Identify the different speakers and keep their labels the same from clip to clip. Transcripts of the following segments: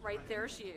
Speaker 1: Right there's you.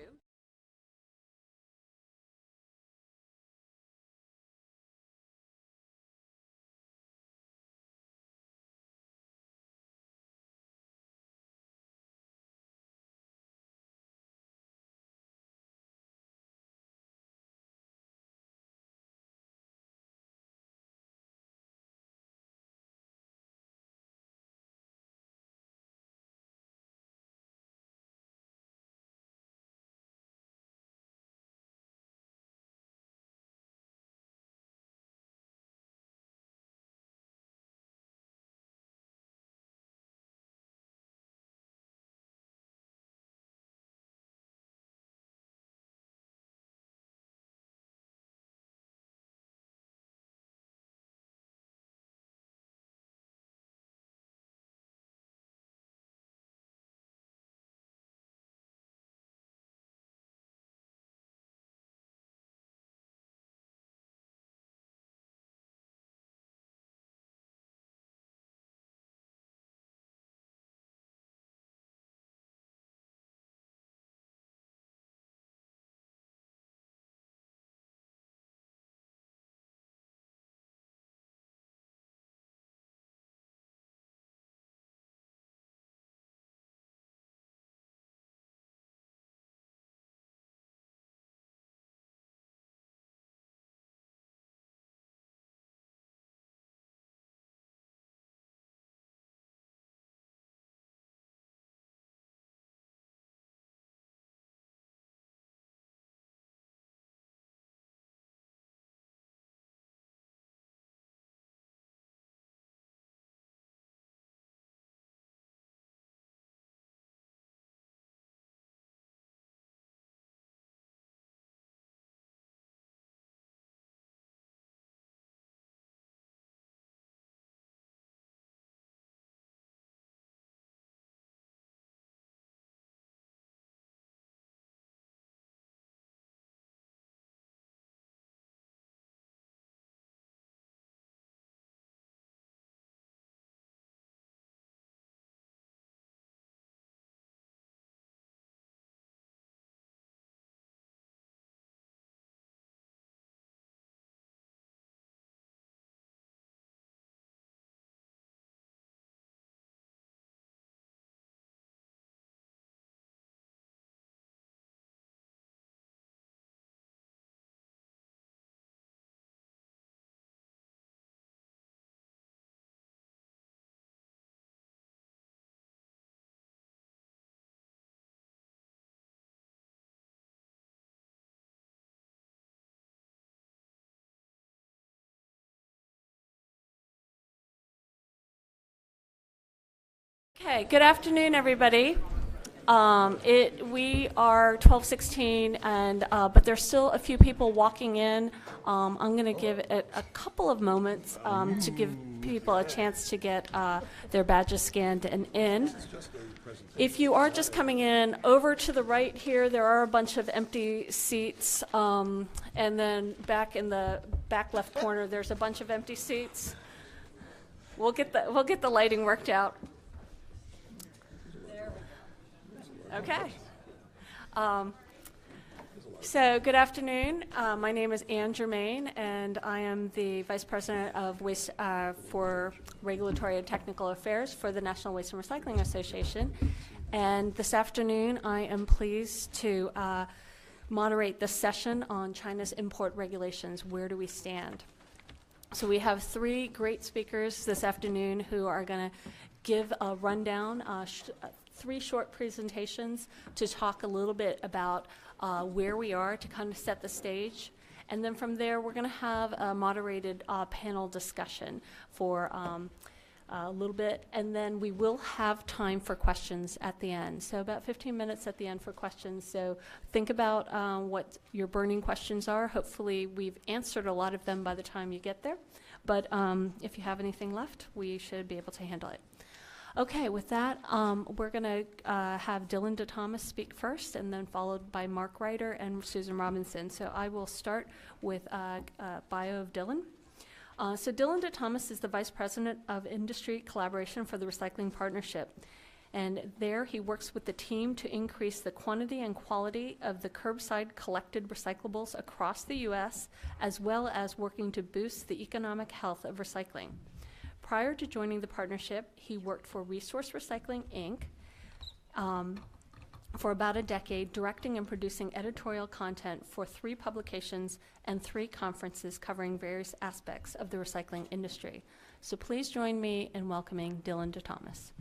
Speaker 1: Okay, good afternoon, everybody. We are 12:16, and but there's still a few people walking in. I'm going to give it a couple of moments to give people a chance to get their badges scanned and in. If you are just coming in, over to the right here, there are a bunch of empty seats, and then back in the back left corner, there's a bunch of empty seats. We'll get the lighting worked out. Okay. So good afternoon. My name is Anne Germain, and I am the Vice President of Waste for Regulatory and Technical Affairs for the National Waste and Recycling Association. And this afternoon, I am pleased to moderate this session on China's import regulations. Where do we stand? So we have three great speakers this afternoon who are going to give a rundown, three short presentations to talk a little bit about where we are to kind of set the stage. And then from there, we're going to have a moderated panel discussion for a little bit. And then we will have time for questions at the end. So about 15 minutes at the end for questions. So think about what your burning questions are. Hopefully, we've answered a lot of them by the time you get there. But if you have anything left, we should be able to handle it. Okay, with that, we're going to have Dylan DeThomas speak first, and then followed by Mark Ryder and Susan Robinson. So I will start with a bio of Dylan. So Dylan DeThomas is the Vice President of Industry Collaboration for the Recycling Partnership. And there he works with the team to increase the quantity and quality of the curbside collected recyclables across the U.S., as well as working to boost the economic health of recycling. Prior to joining the partnership, he worked for Resource Recycling, Inc., for about a decade, directing and producing editorial content for 3 publications and 3 conferences covering various aspects of the recycling industry. So please join me in welcoming Dylan DeThomas.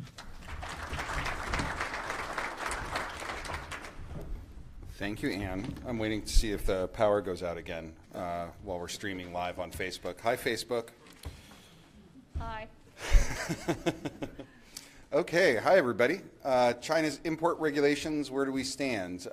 Speaker 2: Thank you, Anne. I'm waiting to see if the power goes out again while we're streaming live on Facebook. Hi, Facebook.
Speaker 1: Hi.
Speaker 2: Okay, hi everybody. China's import regulations, where do we stand?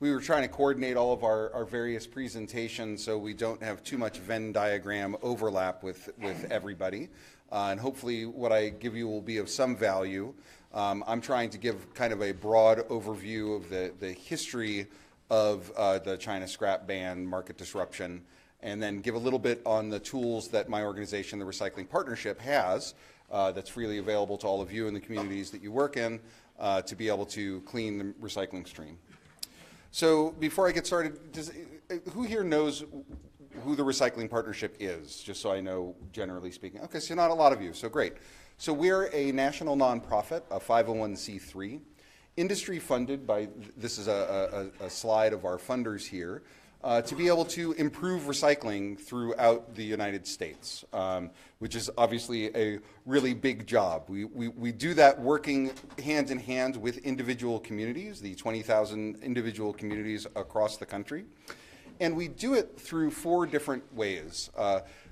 Speaker 2: We were trying to coordinate all of our various presentations so we don't have too much Venn diagram overlap with everybody. And hopefully what I give you will be of some value. I'm trying to give kind of a broad overview of the history of the China scrap ban, market disruption, and then give a little bit on the tools that my organization, the Recycling Partnership, has that's freely available to all of you in the communities that you work in to be able to clean the recycling stream. So before I get started, who here knows who the Recycling Partnership is, just so I know generally speaking? Okay, so not a lot of you, so great. So we're a national nonprofit, a 501c3, industry funded by, this is a slide of our funders here, to be able to improve recycling throughout the United States, which is obviously a really big job. We do that working hand in hand with individual communities, the 20,000 individual communities across the country. And we do it through 4 different ways.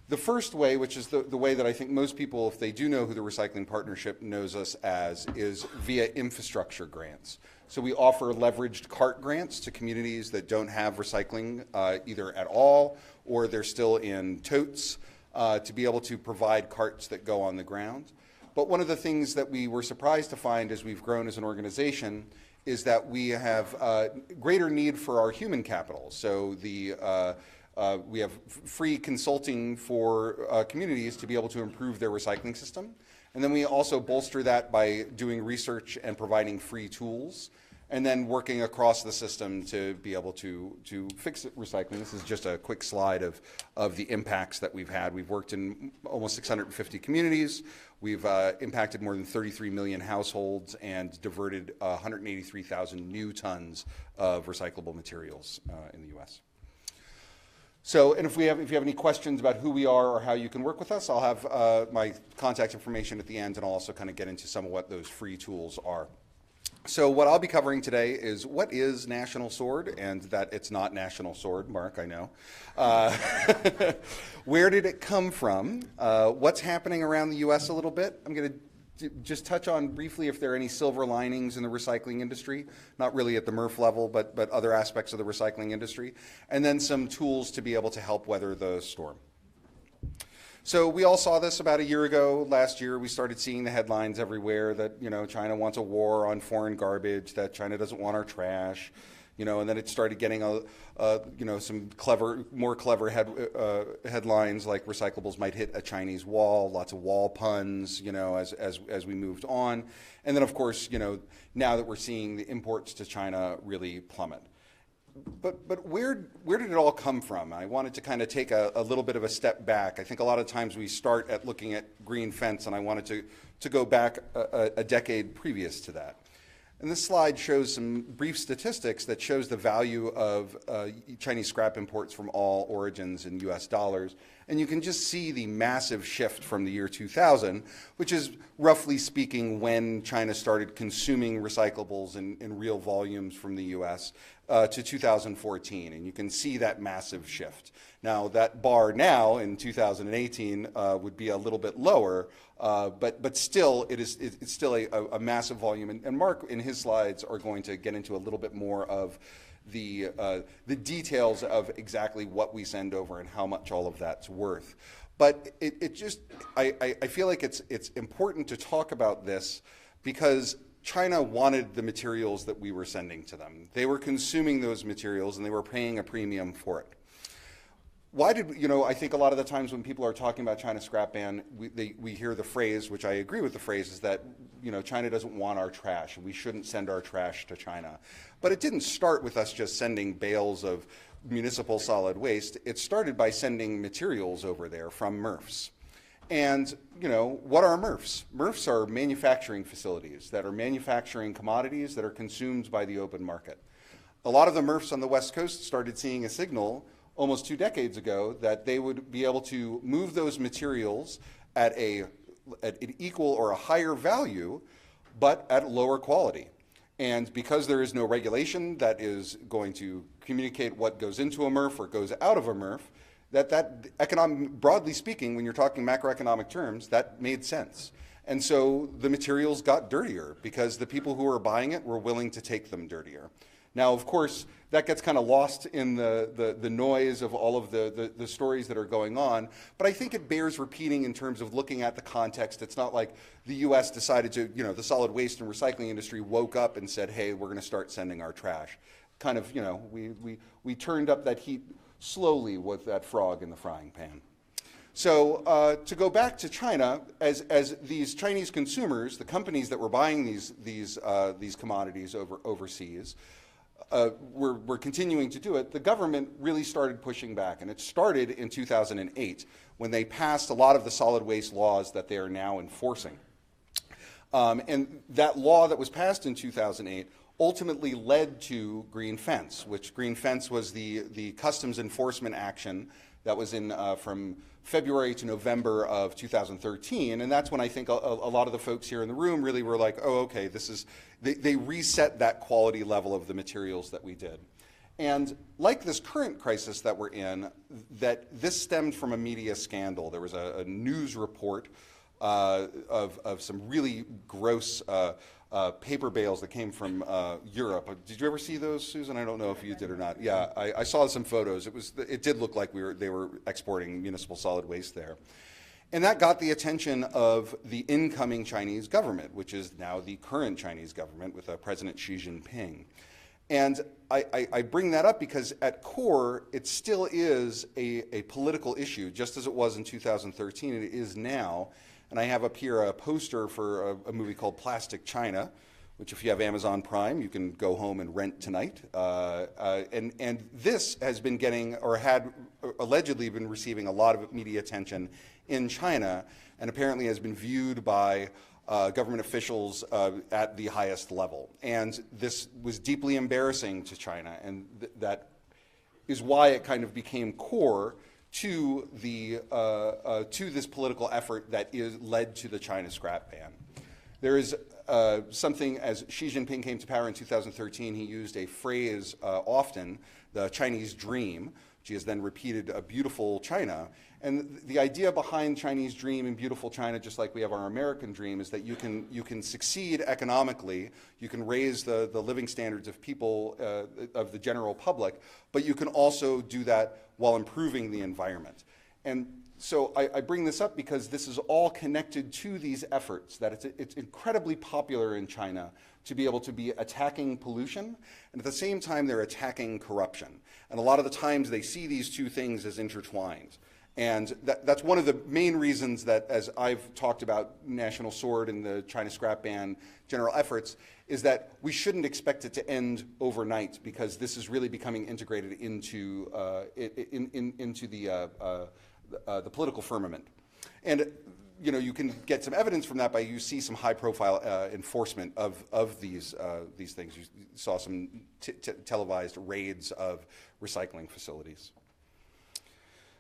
Speaker 2: The first way, which is the way that I think most people, if they do know who the Recycling Partnership knows us as, is via infrastructure grants. So we offer leveraged cart grants to communities that don't have recycling either at all or they're still in totes to be able to provide carts that go on the ground. But one of the things that we were surprised to find as we've grown as an organization is that we have greater need for our human capital. So we have free consulting for communities to be able to improve their recycling system. And then we also bolster that by doing research and providing free tools, and then working across the system to be able to fix recycling. This is just a quick slide of the impacts that we've had. We've worked in almost 650 communities. We've impacted more than 33 million households and diverted 183,000 new tons of recyclable materials in the U.S. So, and if you have any questions about who we are or how you can work with us, I'll have my contact information at the end, and I'll also kind of get into some of what those free tools are. So what I'll be covering today is what is National Sword, and that it's not National Sword, Mark, I know. Where did it come from? What's happening around the U.S. a little bit? I'm going to just touch on briefly if there are any silver linings in the recycling industry, not really at the MRF level, but other aspects of the recycling industry, and then some tools to be able to help weather the storm. So we all saw this about a year ago. Last year, we started seeing the headlines everywhere that, China wants a war on foreign garbage, that China doesn't want our trash, and then it started getting some more clever headlines like recyclables might hit a Chinese wall, lots of wall puns, as we moved on. And then, of course, now that we're seeing the imports to China really plummet. But where did it all come from? I wanted to kind of take a little bit of a step back. I think a lot of times we start at looking at green fence, and I wanted to go back a decade previous to that. And this slide shows some brief statistics that shows the value of Chinese scrap imports from all origins in US dollars. And you can just see the massive shift from the year 2000, which is roughly speaking when China started consuming recyclables in real volumes from the US, to 2014. And you can see that massive shift. Now, that bar now in 2018 would be a little bit lower, but still, it's still a massive volume. And Mark, in his slides, are going to get into a little bit more of the details of exactly what we send over and how much all of that's worth. But I feel like it's important to talk about this because China wanted the materials that we were sending to them. They were consuming those materials and they were paying a premium for it. why did, I think a lot of the times when people are talking about China's scrap ban, we hear the phrase, which I agree with the phrase, is that, China doesn't want our trash, and we shouldn't send our trash to China. But it didn't start with us just sending bales of municipal solid waste. It started by sending materials over there from MRFs. And, what are MRFs? MRFs are manufacturing facilities that are manufacturing commodities that are consumed by the open market. A lot of the MRFs on the West Coast started seeing a signal almost 2 decades ago that they would be able to move those materials at an equal or a higher value, but at lower quality. And because there is no regulation that is going to communicate what goes into a MRF or goes out of a MRF, broadly speaking, when you're talking macroeconomic terms, that made sense. And so the materials got dirtier because the people who were buying it were willing to take them dirtier. Now, of course, that gets kind of lost in the noise of all of the stories that are going on, but I think it bears repeating in terms of looking at the context. It's not like the U.S. decided to, the solid waste and recycling industry woke up and said, hey, we're going to start sending our trash. Kind of, we turned up that heat slowly with that frog in the frying pan. So to go back to China, as these Chinese consumers, the companies that were buying these commodities overseas, we're continuing to do it, the government really started pushing back. And it started in 2008 when they passed a lot of the solid waste laws that they are now enforcing. And that law that was passed in 2008 ultimately led to Green Fence, which Green Fence was the customs enforcement action that was in from February to November of 2013, and that's when I think a lot of the folks here in the room really were like, oh, okay, they reset that quality level of the materials that we did. And like this current crisis that we're in, that this stemmed from a media scandal. There was a news report of some really gross paper bales that came from Europe. Did you ever see those, Susan? I don't know if you did or not. Yeah, I saw some photos. It did look like they were exporting municipal solid waste there. And that got the attention of the incoming Chinese government, which is now the current Chinese government with President Xi Jinping. And I bring that up because at core, it still is a political issue, just as it was in 2013, it is now. And I have up here a poster for a movie called Plastic China, which if you have Amazon Prime, you can go home and rent tonight. And this has been getting, or had allegedly been receiving a lot of media attention in China, and apparently has been viewed by government officials at the highest level. And this was deeply embarrassing to China, and that is why it kind of became core to this political effort that led to the China scrap ban. There is something, as Xi Jinping came to power in 2013, he used a phrase often, the Chinese dream, which he has then repeated, a beautiful China. And the idea behind Chinese dream and beautiful China, just like we have our American dream, is that you can succeed economically, you can raise the living standards of people, of the general public, but you can also do that while improving the environment. And so I bring this up because this is all connected to these efforts, that it's incredibly popular in China to be able to be attacking pollution, and at the same time they're attacking corruption. And a lot of the times they see these two things as intertwined. And that's one of the main reasons that, as I've talked about National Sword and the China scrap ban general efforts, is that we shouldn't expect it to end overnight, because this is really becoming integrated into the political firmament. And you can get some evidence from that by you see some high-profile enforcement of these things. You saw some televised raids of recycling facilities.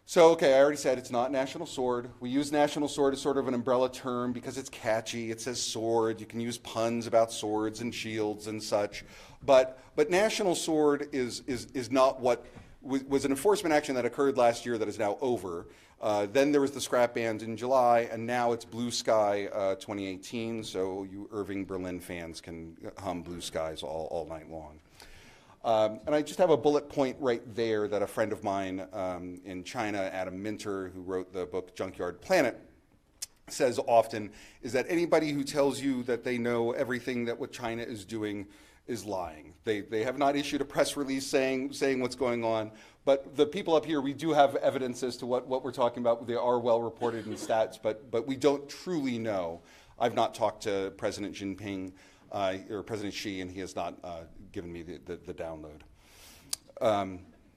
Speaker 2: So, okay, I already said it's not National Sword. We use National Sword as sort of an umbrella term because it's catchy. It says sword. You can use puns about swords and shields and such. But National Sword is not what was an enforcement action that occurred last year that is now over. Then there was the scrap ban in July, and now it's Blue Sky 2018. So you Irving Berlin fans can hum Blue Skies all night long. And I just have a bullet point right there that a friend of mine in China, Adam Minter, who wrote the book Junkyard Planet, says often, is that anybody who tells you that they know everything that what China is doing is lying. They have not issued a press release saying what's going on, but the people up here, we do have evidence as to what we're talking about. They are well reported in stats, but we don't truly know. I've not talked to President Jinping or President Xi, and he has not given me the download.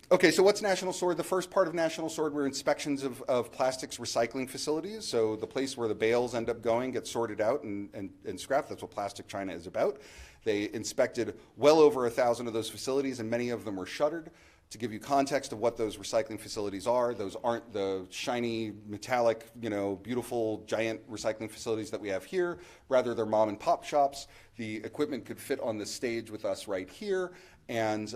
Speaker 2: Okay, so what's National Sword? The first part of National Sword were inspections of plastics recycling facilities. So the place where the bales end up going gets sorted out and scrapped. That's what Plastic China is about. They inspected well over 1,000 of those facilities, and many of them were shuttered. To give you context of what those recycling facilities are, those aren't the shiny, metallic, beautiful, giant recycling facilities that we have here. Rather, they're mom and pop shops. The equipment could fit on the stage with us right here. And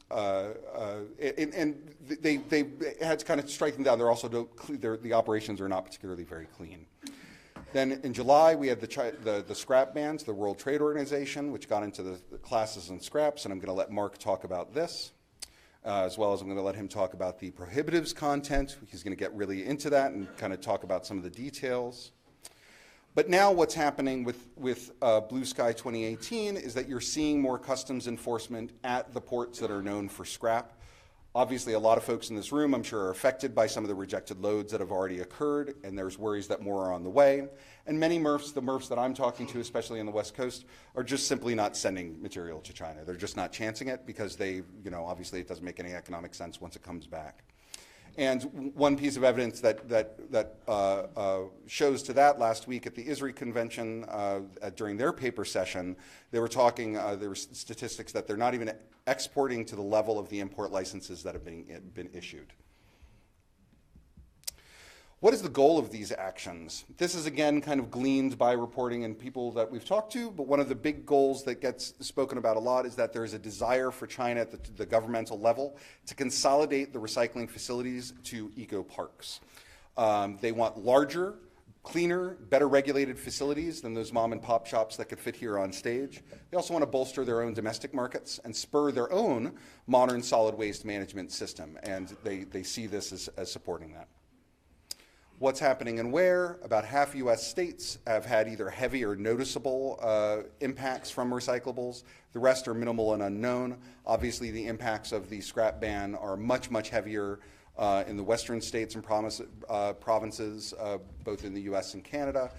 Speaker 2: they had to kind of strike them down. They're also the operations are not particularly very clean. Then in July, we had the scrap bans, the World Trade Organization, which got into the classes and scraps, and I'm going to let Mark talk about this, as well as I'm going to let him talk about the prohibitives content. He's going to get really into that and kind of talk about some of the details. But now what's happening with Blue Sky 2018 is that you're seeing more customs enforcement at the ports that are known for scrap. Obviously, a lot of folks in this room, I'm sure, are affected by some of the rejected loads that have already occurred, and there's worries that more are on the way. And many MRFs, the MRFs that I'm talking to, especially on the West Coast, are just simply not sending material to China. They're just not chancing it because obviously it doesn't make any economic sense once it comes back. And one piece of evidence that shows to that last week at the ISRI convention during their paper session, they were talking, there were statistics that they're not even exporting to the level of the import licenses that have been issued. What is the goal of these actions? This is, again, kind of gleaned by reporting and people that we've talked to, but one of the big goals that gets spoken about a lot is that there is a desire for China at the governmental level to consolidate the recycling facilities to eco-parks. They want larger, cleaner, better regulated facilities than those mom and pop shops that could fit here on stage. They also want to bolster their own domestic markets and spur their own modern solid waste management system, and they see this as supporting that. What's happening and where? About half U.S. states have had either heavy or noticeable impacts from recyclables. The rest are minimal and unknown. Obviously, the impacts of the scrap ban are much, much heavier in the western states and provinces, both in the U.S. and Canada.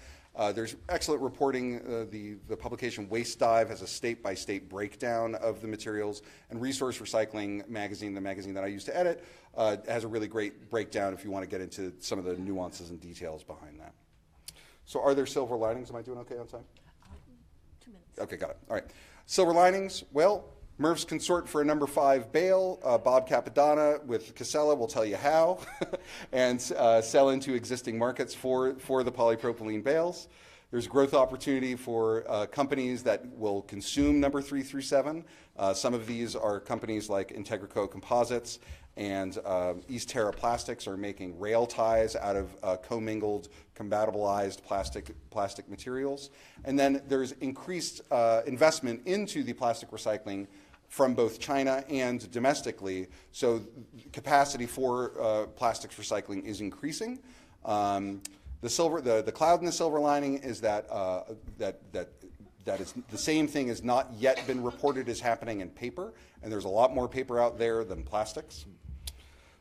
Speaker 2: There's excellent reporting. The publication Waste Dive has a state-by-state breakdown of the materials, and Resource Recycling Magazine, the magazine that I used to edit, has a really great breakdown if you want to get into some of the nuances and details behind that. So are there silver linings? Am I doing okay on time?
Speaker 1: 2 minutes.
Speaker 2: Okay, got it. All right. Silver linings, well, MRFs consort for a number 5 bale. Bob Capadonna with Casella will tell you how, and sell into existing markets for the polypropylene bales. There's growth opportunity for companies that will consume number 3 through 7. Some of these are companies like Integrico Composites and East Terra Plastics are making rail ties out of commingled, compatibilized plastic materials. And then there's increased investment into the plastic recycling from both China and domestically, so capacity for plastics recycling is increasing. The cloud in the silver lining is that is the same thing has not yet been reported as happening in paper, and there's a lot more paper out there than plastics.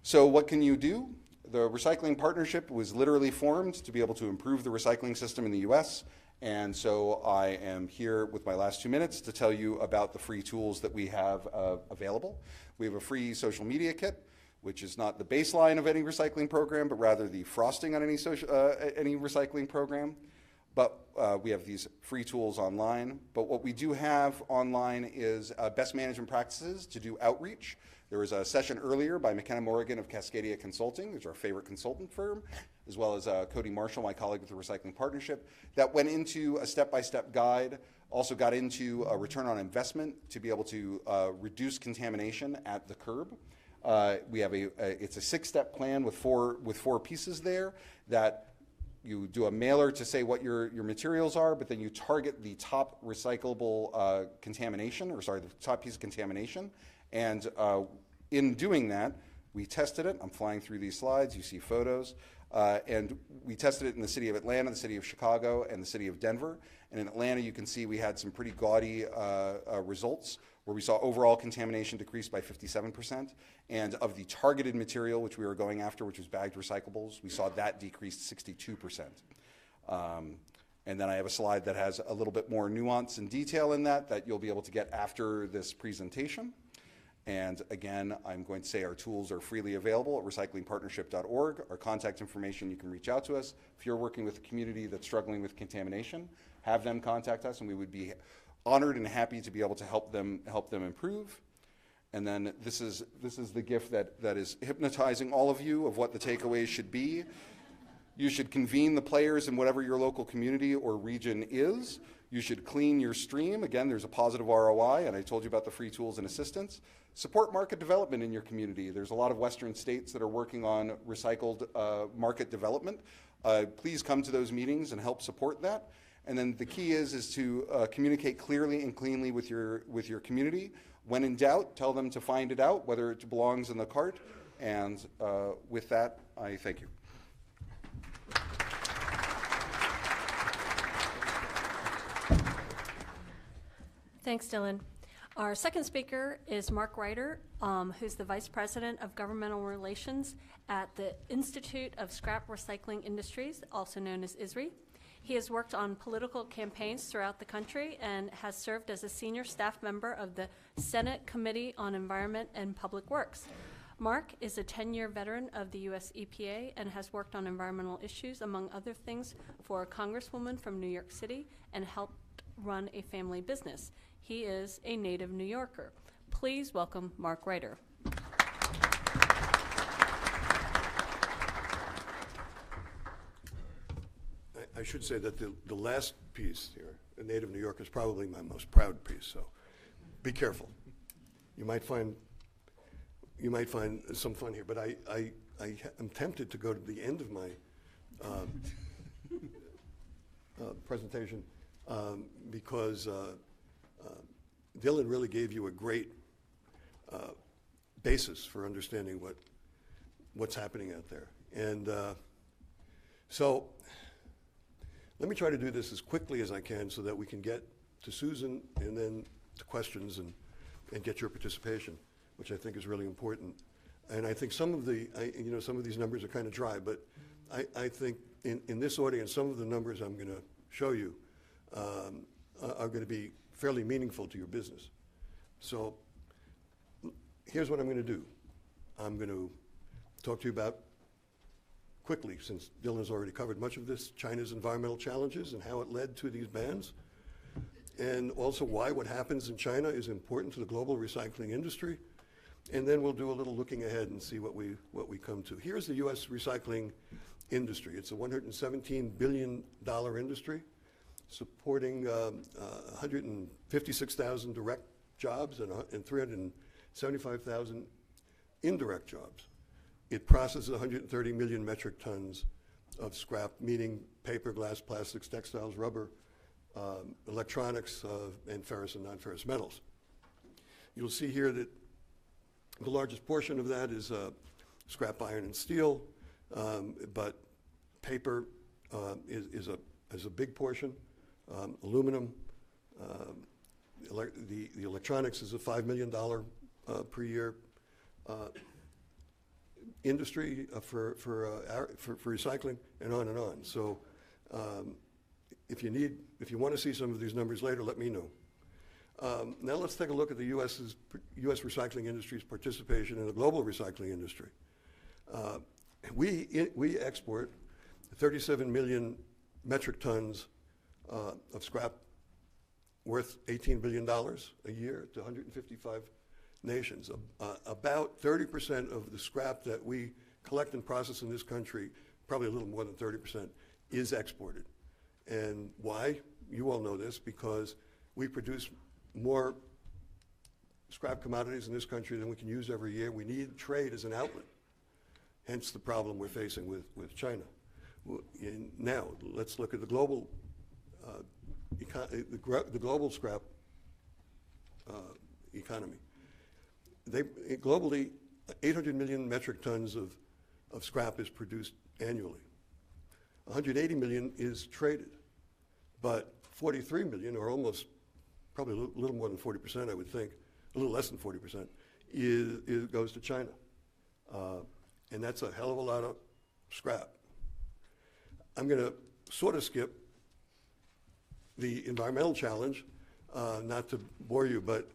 Speaker 2: So what can you do? The Recycling Partnership was literally formed to be able to improve the recycling system in the U.S., and so I am here with my last 2 minutes to tell you about the free tools that we have available. We have a free social media kit, which is not the baseline of any recycling program, but rather the frosting on any recycling program. But we have these free tools online. But what we do have online is best management practices to do outreach. There was a session earlier by McKenna Morrigan of Cascadia Consulting, who's our favorite consultant firm, as well as Cody Marshall, my colleague with the Recycling Partnership, that went into a step-by-step guide, also got into a return on investment to be able to reduce contamination at the curb. We have it's a 6-step plan with four pieces there that you do a mailer to say what your materials are, but then you target the top recyclable contamination, the top piece of contamination. And in doing that, we tested it. I'm flying through these slides. You see photos. And we tested it in the city of Atlanta, the city of Chicago, and the city of Denver. And in Atlanta, you can see we had some pretty gaudy results where we saw overall contamination decrease by 57%. And of the targeted material, which we were going after, which was bagged recyclables, we saw that decrease 62%. And then I have a slide that has a little bit more nuance and detail in that you'll be able to get after this presentation. And again, I'm going to say our tools are freely available at recyclingpartnership.org. Our contact information, you can reach out to us. If you're working with a community that's struggling with contamination, have them contact us, and we would be honored and happy to be able to help them improve. And then this is the gift that is hypnotizing all of you of what the takeaways should be. You should convene the players in whatever your local community or region is. You should clean your stream. Again, there's a positive ROI, and I told you about the free tools and assistance. Support market development in your community. There's a lot of Western states that are working on recycled market development. Please come to those meetings and help support that. And then the key is to communicate clearly and cleanly with your community. When in doubt, tell them to find it out, whether it belongs in the cart. And with that, I thank you.
Speaker 1: Thanks, Dylan. Our second speaker is Mark Reiter, who's the Vice President of Governmental Relations at the Institute of Scrap Recycling Industries, also known as ISRI. He has worked on political campaigns throughout the country and has served as a senior staff member of the Senate Committee on Environment and Public Works. Mark is a 10-year veteran of the U.S. EPA and has worked on environmental issues, among other things, for a congresswoman from New York City and helped run a family business. He is a native New Yorker. Please welcome Mark Reiter.
Speaker 3: I should say that the last piece here, a native New Yorker, is probably my most proud piece, so be careful. You might find some fun here, but I am tempted to go to the end of my presentation because Dylan really gave you a great basis for understanding what's happening out there. And so let me try to do this as quickly as I can so that we can get to Susan and then to questions and get your participation, which I think is really important. And I think some of these numbers are kind of dry, but I think in this audience, some of the numbers I'm going to show you are going to be fairly meaningful to your business. So here's what I'm going to do. I'm going to talk to you about, quickly, since Dylan has already covered much of this, China's environmental challenges and how it led to these bans, and also why what happens in China is important to the global recycling industry. And then we'll do a little looking ahead and see what we come to. Here's the U.S. recycling industry. It's a $117 billion industry, supporting 156,000 direct jobs and 375,000 indirect jobs. It processes 130 million metric tons of scrap, meaning paper, glass, plastics, textiles, rubber, electronics, and ferrous and non-ferrous metals. You'll see here that the largest portion of that is scrap iron and steel, but paper is a big portion. Aluminum, the electronics is a $5 million per year industry for recycling, and on and on. So if you want to see some of these numbers later, let me know. Now let's take a look at the U.S. recycling industry's participation in the global recycling industry. We export 37 million metric tons of scrap worth $18 billion a year to 155 nations. About 30% of the scrap that we collect and process in this country, probably a little more than 30%, is exported. And why? You all know this, because we produce more scrap commodities in this country than we can use every year. We need trade as an outlet, hence the problem we're facing with China. Now, let's look at the global global scrap economy. Globally, 800 million metric tons of of scrap is produced annually. 180 million is traded, but 43 million, or almost probably a little more than 40%, I would think, a little less than 40%, goes to China. And that's a hell of a lot of scrap. I'm going to sort of skip the environmental challenge, not to bore you, but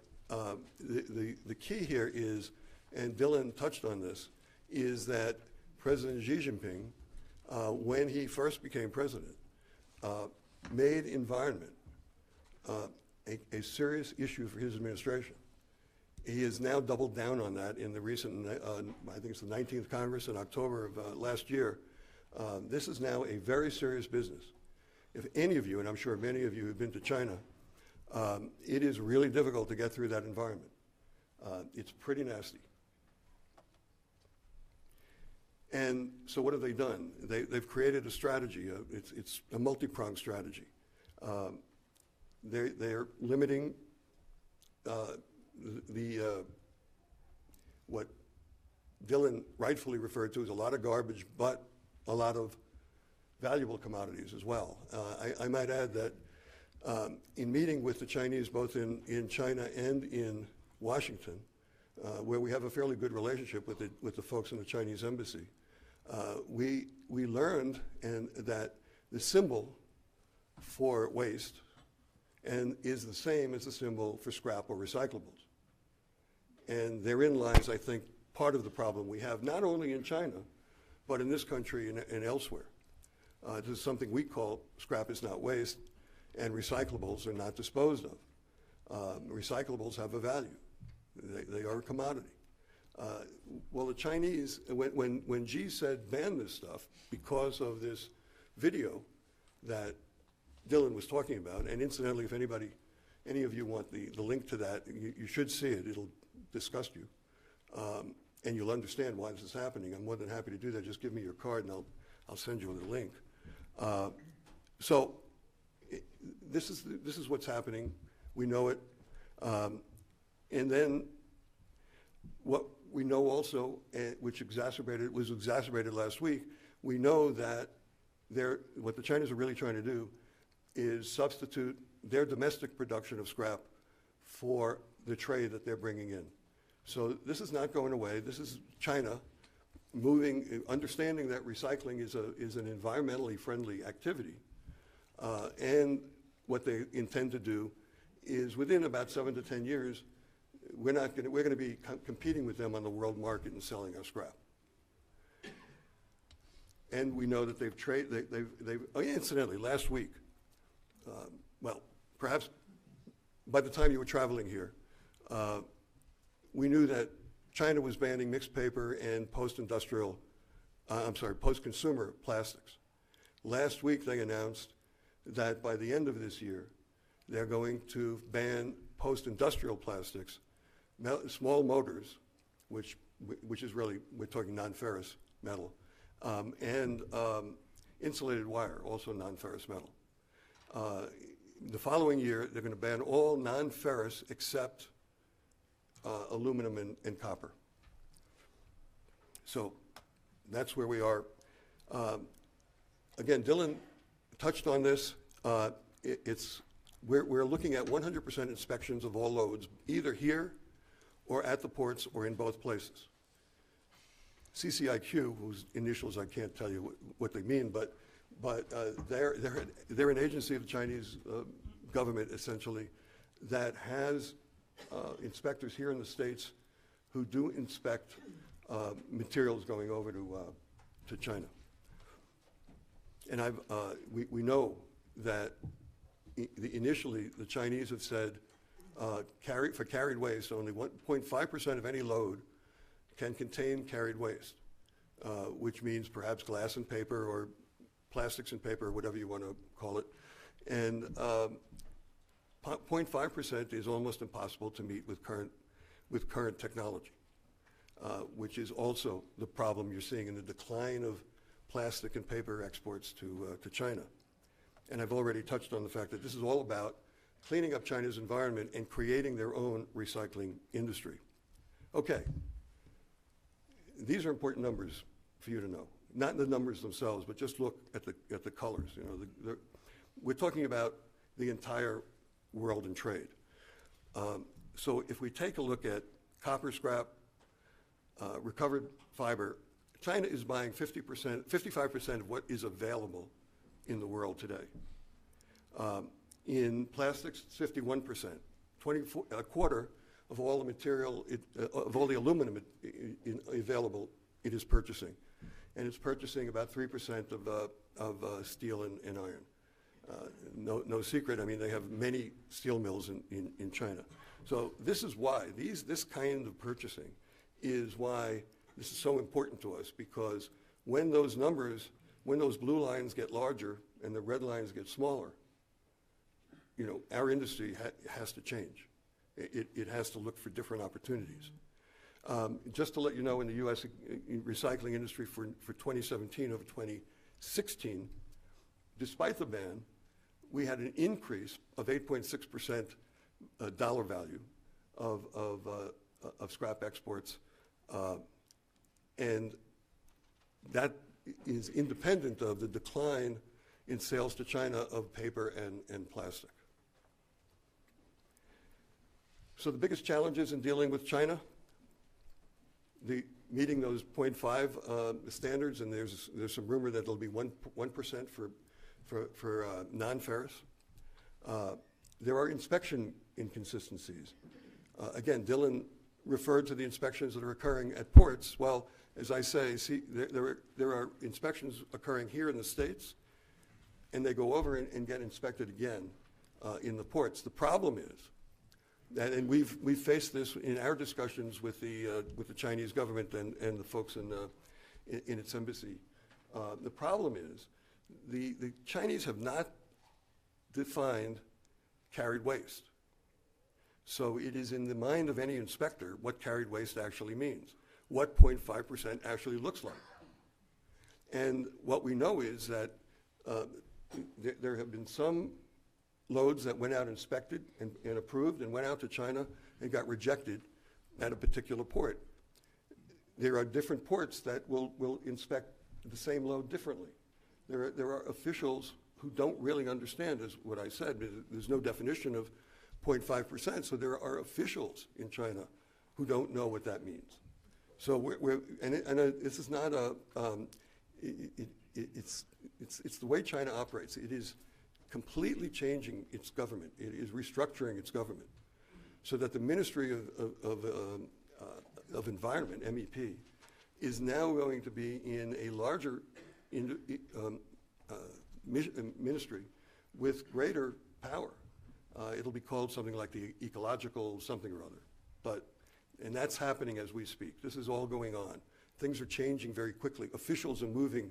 Speaker 3: the key here is, and Dylan touched on this, is that President Xi Jinping, when he first became president, made environment a serious issue for his administration. He has now doubled down on that in the recent, I think it's the 19th Congress in October of last year. This is now a very serious business. If any of you, and I'm sure many of you have been to China, it is really difficult to get through that environment. It's pretty nasty. And so what have they done? They've created a strategy. It's a multi-pronged strategy. They're limiting what Dylan rightfully referred to as a lot of garbage, but a lot of valuable commodities as well. I might add that in meeting with the Chinese, both in China and in Washington, where we have a fairly good relationship with the folks in the Chinese embassy, we learned that the symbol for waste is the same as the symbol for scrap or recyclables. And therein lies, I think, part of the problem we have, not only in China, but in this country and elsewhere. This is something we call scrap is not waste, and recyclables are not disposed of. Recyclables have a value. They are a commodity. Well, the Chinese, when Xi said ban this stuff because of this video that Dylan was talking about, and incidentally, if any of you want the link to that, you should see it. It'll disgust you. And you'll understand why this is happening. I'm more than happy to do that. Just give me your card and I'll send you the link. So this is what's happening. We know it. And then what we know also, which was exacerbated last week, we know that what the Chinese are really trying to do is substitute their domestic production of scrap for the trade that they're bringing in. So this is not going away. This is China understanding that recycling is an environmentally friendly activity. And what they intend to do is within about 7 to 10 years, we're going to be competing with them on the world market and selling our scrap. And we know that incidentally, last week, well, perhaps by the time you were traveling here, we knew that China was banning mixed paper and post-consumer plastics. Last week they announced that by the end of this year, they're going to ban post-industrial plastics, small motors, which is really, we're talking non-ferrous metal, and insulated wire, also non-ferrous metal. The following year, they're going to ban all non-ferrous except aluminum and copper. So that's where we are. Again, Dylan touched on this. We're looking at 100% inspections of all loads, either here or at the ports or in both places. CCIQ, whose initials I can't tell you what they mean, but they're an agency of the Chinese government, essentially, that has inspectors here in the States who do inspect materials going over to China. And we know that initially the Chinese have said for carried waste, only 1.5% of any load can contain carried waste, which means perhaps glass and paper or plastics and paper, or whatever you want to call it. And 0.5% is almost impossible to meet with current technology, which is also the problem you're seeing in the decline of plastic and paper exports to China. And I've already touched on the fact that this is all about cleaning up China's environment and creating their own recycling industry. Okay, these are important numbers for you to know. Not the numbers themselves, but just look at the colors. You know, we're talking about the entire world in trade. So if we take a look at copper scrap, recovered fiber, China is buying 55% of what is available in the world today. In plastics, it's 51%. A quarter of all the material, of all the aluminum available, it is purchasing. And it's purchasing about 3% of steel and iron. No secret, I mean, they have many steel mills in China. So this is why, this kind of purchasing is why this is so important to us, because when those numbers, when those blue lines get larger and the red lines get smaller, you know, our industry has to change. It has to look for different opportunities. Just to let you know, in the U.S. recycling industry for 2017 over 2016, despite the ban, we had an increase of 8.6% dollar value of scrap exports, and that is independent of the decline in sales to China of paper and plastic. So the biggest challenges in dealing with China, meeting those 0.5 standards, and there's some rumor that there'll be 1% for non-ferrous. There are inspection inconsistencies. Again, Dylan referred to the inspections that are occurring at ports. Well, as I say, see, there are inspections occurring here in the States, and they go over and get inspected again in the ports. The problem is that, and we've faced this in our discussions with the Chinese government and the folks in its embassy. The problem is the Chinese have not defined carried waste. So it is in the mind of any inspector what carried waste actually means, what 0.5% actually looks like. And what we know is that there have been some loads that went out inspected and approved and went out to China and got rejected at a particular port. There are different ports that will inspect the same load differently. There are officials who don't really understand, as what I said. There's no definition of 0.5%, so there are officials in China who don't know what that means. So this is not it's the way China operates. It is completely changing its government. It is restructuring its government so that the Ministry of Environment, MEP, is now going to be in a larger ministry with greater power. It'll be called something like the ecological something or other. And that's happening as we speak. This is all going on. Things are changing very quickly. Officials are moving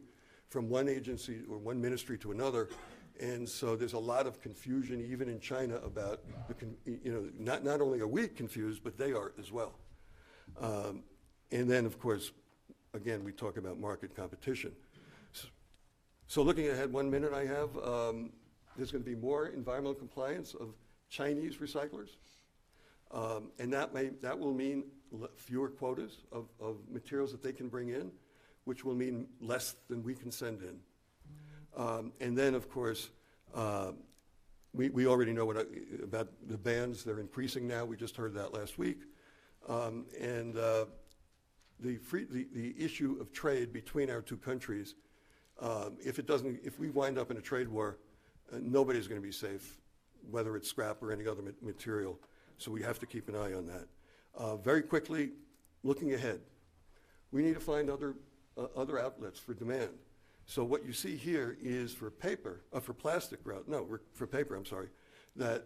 Speaker 3: from one agency or one ministry to another. And so there's a lot of confusion even in China about, not only are we confused, but they are as well. And then, of course, again, we talk about market competition. So looking ahead, 1 minute I have, there's going to be more environmental compliance of Chinese recyclers. And that will mean fewer quotas of materials that they can bring in, which will mean less than we can send in. And then, of course, we already know about the bans. They're increasing now. We just heard that last week. And the issue of trade between our two countries, if we wind up in a trade war, nobody's going to be safe, whether it's scrap or any other material. So we have to keep an eye on that. Very quickly, looking ahead, we need to find other outlets for demand. So what you see here is for plastic, for paper, I'm sorry, that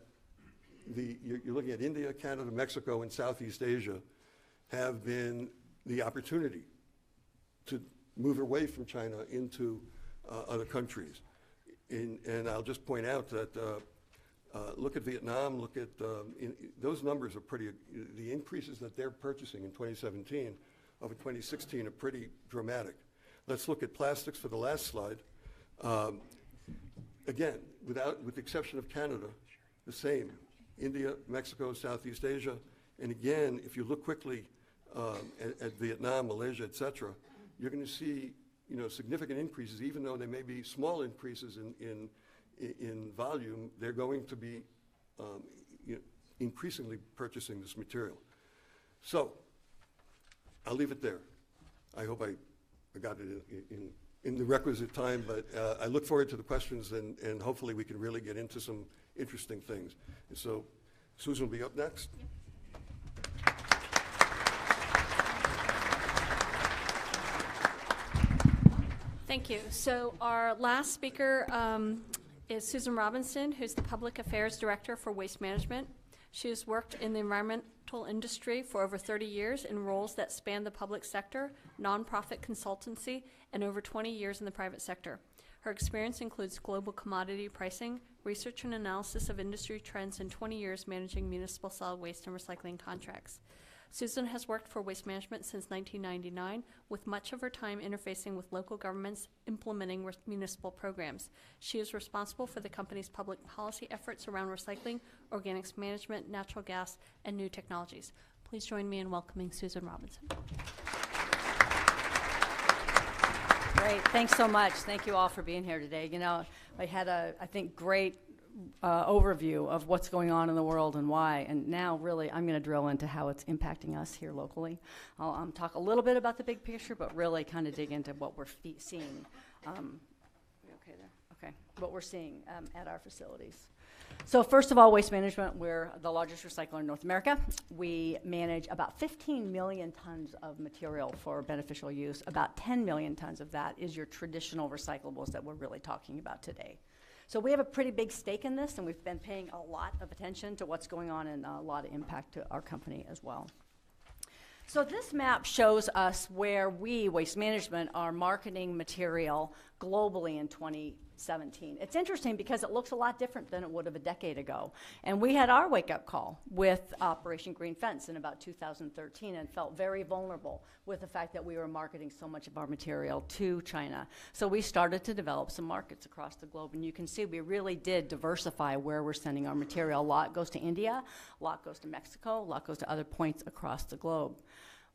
Speaker 3: you're looking at India, Canada, Mexico, and Southeast Asia have been the opportunity to move away from China into other countries. And I'll just point out that look at Vietnam, those numbers are pretty, the increases that they're purchasing in 2017 over 2016 are pretty dramatic. Let's look at plastics for the last slide. Again, with the exception of Canada, the same. India, Mexico, Southeast Asia. And again, if you look quickly at Vietnam, Malaysia, et cetera, you're going to see, significant increases, even though they may be small increases in volume, they're going to be increasingly purchasing this material. So I'll leave it there. I hope I got it in the requisite time, but I look forward to the questions, and hopefully we can really get into some interesting things. And so Susan will be up next.
Speaker 1: Yep. Thank you. So our last speaker is Susan Robinson, who's the Public Affairs Director for Waste Management. She has worked in the environmental industry for over 30 years in roles that span the public sector, nonprofit consultancy, and over 20 years in the private sector. Her experience includes global commodity pricing, research and analysis of industry trends, and 20 years managing municipal solid waste and recycling contracts. Susan has worked for Waste Management since 1999, with much of her time interfacing with local governments implementing municipal programs. She is responsible for the company's public policy efforts around recycling, organics management, natural gas, and new technologies. Please join me in welcoming Susan Robinson.
Speaker 4: Great, thanks so much. Thank you all for being here today. I had I think, great overview of what's going on in the world and why, and now really I'm going to drill into how it's impacting us here locally. I'll talk a little bit about the big picture, but really kind of dig into what we're seeing. Okay there? Okay, what we're seeing at our facilities. So first of all, Waste Management, we're the largest recycler in North America. We manage about 15 million tons of material for beneficial use. About 10 million tons of that is your traditional recyclables that we're really talking about today. So we have a pretty big stake in this, and we've been paying a lot of attention to what's going on and a lot of impact to our company as well. So this map shows us where we, Waste Management, are marketing material globally in 2017. It's interesting because it looks a lot different than it would have a decade ago. And we had our wake-up call with Operation Green Fence in about 2013 and felt very vulnerable with the fact that we were marketing so much of our material to China. So we started to develop some markets across the globe. And you can see we really did diversify where we're sending our material. A lot goes to India, a lot goes to Mexico, a lot goes to other points across the globe.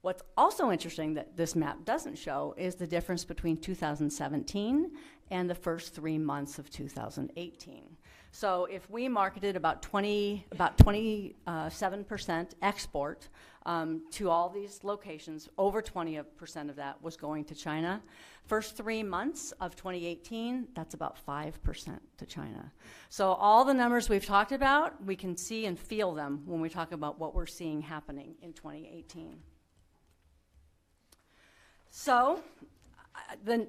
Speaker 4: What's also interesting that this map doesn't show is the difference between 2017 and the first 3 months of 2018. So if we marketed about 27% export to all these locations, over 20% of that was going to China. First 3 months of 2018, that's about 5% to China. So all the numbers we've talked about, we can see and feel them when we talk about what we're seeing happening in 2018. So,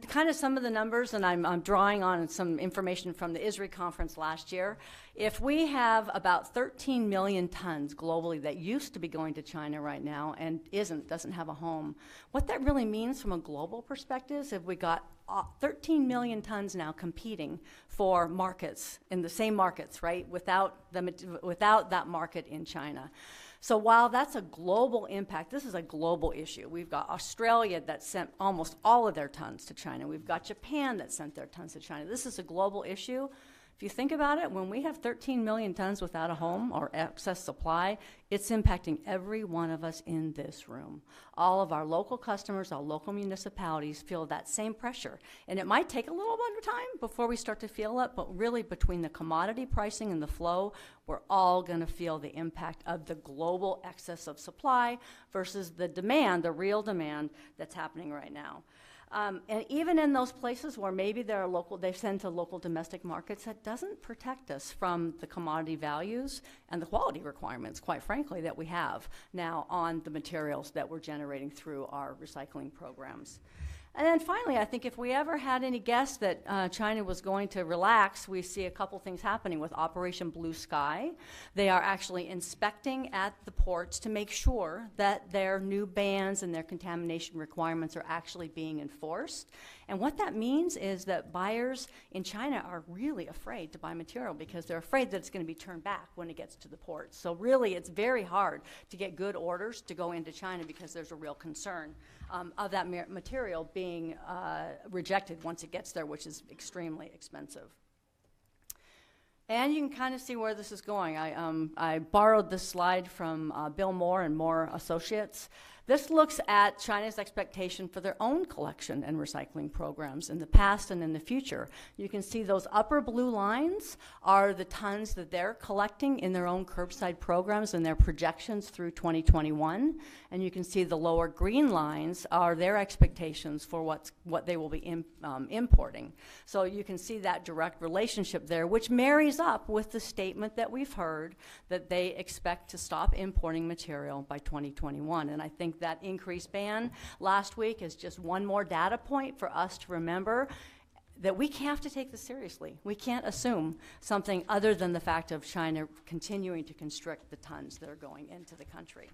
Speaker 4: kind of some of the numbers, and I'm drawing on some information from the ISRI conference last year. If we have about 13 million tons globally that used to be going to China right now and doesn't have a home, what that really means from a global perspective is if we got 13 million tons now competing for markets, in the same markets, right, without that market in China. So while that's a global impact, this is a global issue. We've got Australia that sent almost all of their tons to China. We've got Japan that sent their tons to China. This is a global issue. If you think about it, when we have 13 million tons without a home or excess supply, it's impacting every one of us in this room. All of our local customers, our local municipalities feel that same pressure. And it might take a little bit of time before we start to feel it, but really between the commodity pricing and the flow, we're all going to feel the impact of the global excess of supply versus the demand, the real demand that's happening right now. And even in those places where maybe they send to local domestic markets, that doesn't protect us from the commodity values and the quality requirements, quite frankly, that we have now on the materials that we're generating through our recycling programs. And then finally, I think if we ever had any guess that China was going to relax, we see a couple things happening with Operation Blue Sky. They are actually inspecting at the ports to make sure that their new bans and their contamination requirements are actually being enforced. And what that means is that buyers in China are really afraid to buy material because they're afraid that it's going to be turned back when it gets to the ports. So really, it's very hard to get good orders to go into China because there's a real concern of that material being rejected once it gets there, which is extremely expensive. And you can kind of see where this is going. I borrowed this slide from Bill Moore and Moore Associates. This looks at China's expectation for their own collection and recycling programs in the past and in the future. You can see those upper blue lines are the tons that they're collecting in their own curbside programs and their projections through 2021. And you can see the lower green lines are their expectations for what they will be importing. So you can see that direct relationship there, which marries up with the statement that we've heard that they expect to stop importing material by 2021. And I think that increased ban last week is just one more data point for us to remember that we have to take this seriously. We can't assume something other than the fact of China continuing to constrict the tons that are going into the country.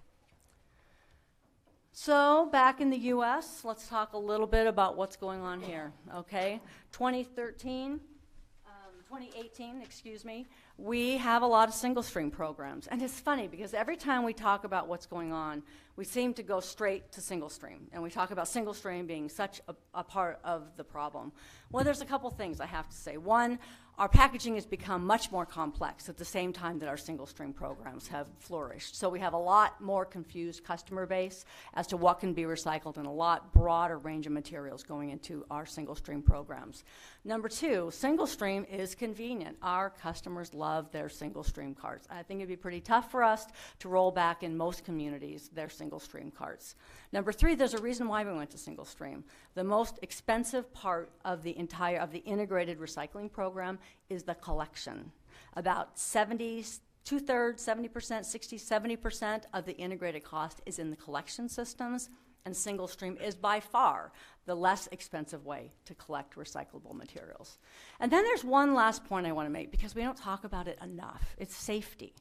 Speaker 4: So back in the US, let's talk a little bit about what's going on here, okay? 2018, excuse me, we have a lot of single stream programs. And it's funny because every time we talk about what's going on, we seem to go straight to single stream. And we talk about single stream being such a part of the problem. Well, there's a couple things I have to say. One, our packaging has become much more complex at the same time that our single stream programs have flourished. So we have a lot more confused customer base as to what can be recycled and a lot broader range of materials going into our single stream programs. Number two, single stream is convenient. Our customers love their single stream carts. I think it'd be pretty tough for us to roll back in most communities their single stream carts. Number three, there's a reason why we went to single stream. The most expensive part of the integrated recycling program is the collection. About 70%, 70% of the integrated cost is in the collection systems, and single stream is by far the less expensive way to collect recyclable materials. And then there's one last point I want to make because we don't talk about it enough. It's safety.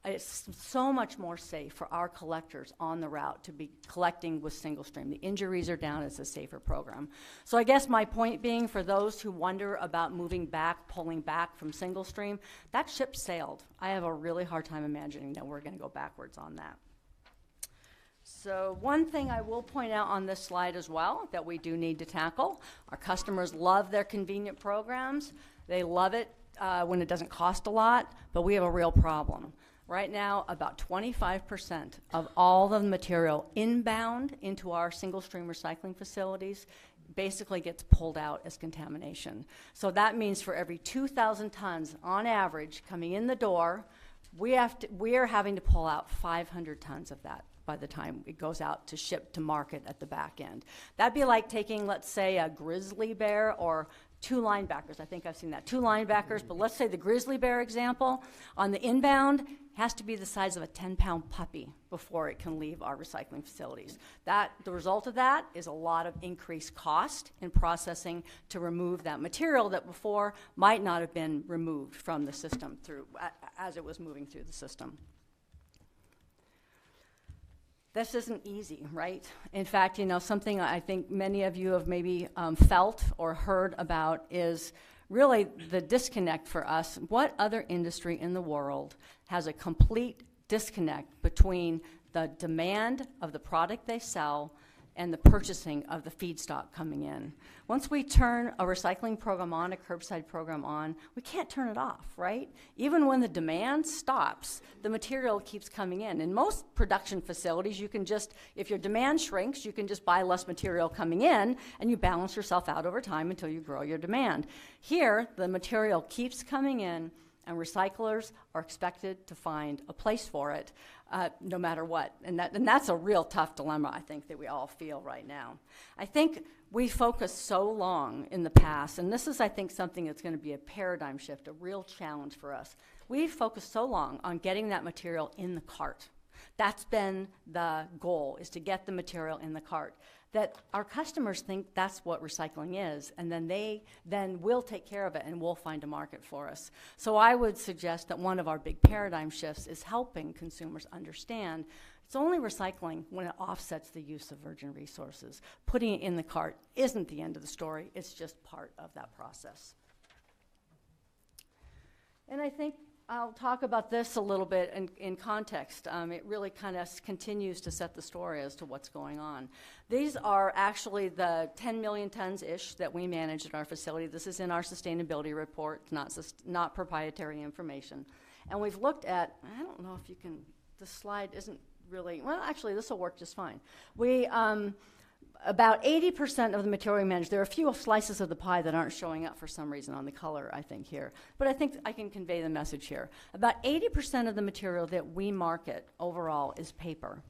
Speaker 4: It's so much more safe for our collectors on the route to be collecting with single stream. The injuries are down, it's a safer program. So I guess my point being for those who wonder about moving back, pulling back from single stream, that ship sailed. I have a really hard time imagining that we're going to go backwards on that. So one thing I will point out on this slide as well that we do need to tackle, our customers love their convenient programs. They love it when it doesn't cost a lot, but we have a real problem. Right now, about 25% of all the material inbound into our single stream recycling facilities basically gets pulled out as contamination. So that means for every 2,000 tons on average coming in the door, we are having to pull out 500 tons of that by the time it goes out to ship to market at the back end. That'd be like taking, let's say, a grizzly bear or 2 linebackers. I think I've seen that, 2 linebackers, but let's say the grizzly bear example, on the inbound, has to be the size of a 10-pound puppy before it can leave our recycling facilities. The result of that is a lot of increased cost in processing to remove that material that before might not have been removed from the system as it was moving through the system. This isn't easy, right? In fact, something I think many of you have maybe felt or heard about is really the disconnect for us. What other industry in the world has a complete disconnect between the demand of the product they sell and the purchasing of the feedstock coming in? Once we turn a recycling program on, a curbside program on, we can't turn it off, right? Even when the demand stops, the material keeps coming in. In most production facilities, you can just, if your demand shrinks, you can just buy less material coming in and you balance yourself out over time until you grow your demand. Here, the material keeps coming in and recyclers are expected to find a place for it no matter what. And that's a real tough dilemma, I think, that we all feel right now. I think we focused so long in the past, and this is, I think, something that's going to be a paradigm shift, a real challenge for us. We've focused so long on getting that material in the cart. That's been the goal, is to get the material in the cart. That our customers think that's what recycling is, and then they will take care of it and we'll find a market for us. So I would suggest that one of our big paradigm shifts is helping consumers understand it's only recycling when it offsets the use of virgin resources. Putting it in the cart isn't the end of the story, it's just part of that process. And I think I'll talk about this a little bit in context. It really kind of continues to set the story as to what's going on. These are actually the 10 million tons-ish that we manage at our facility. This is in our sustainability report, not proprietary information. And we've looked at, I don't know if you can, the slide isn't really, well, actually, this will work just fine. We, about 80% of the material we manage, there are a few slices of the pie that aren't showing up for some reason on the color, I think, here. But I think I can convey the message here. About 80% of the material that we market overall is paper.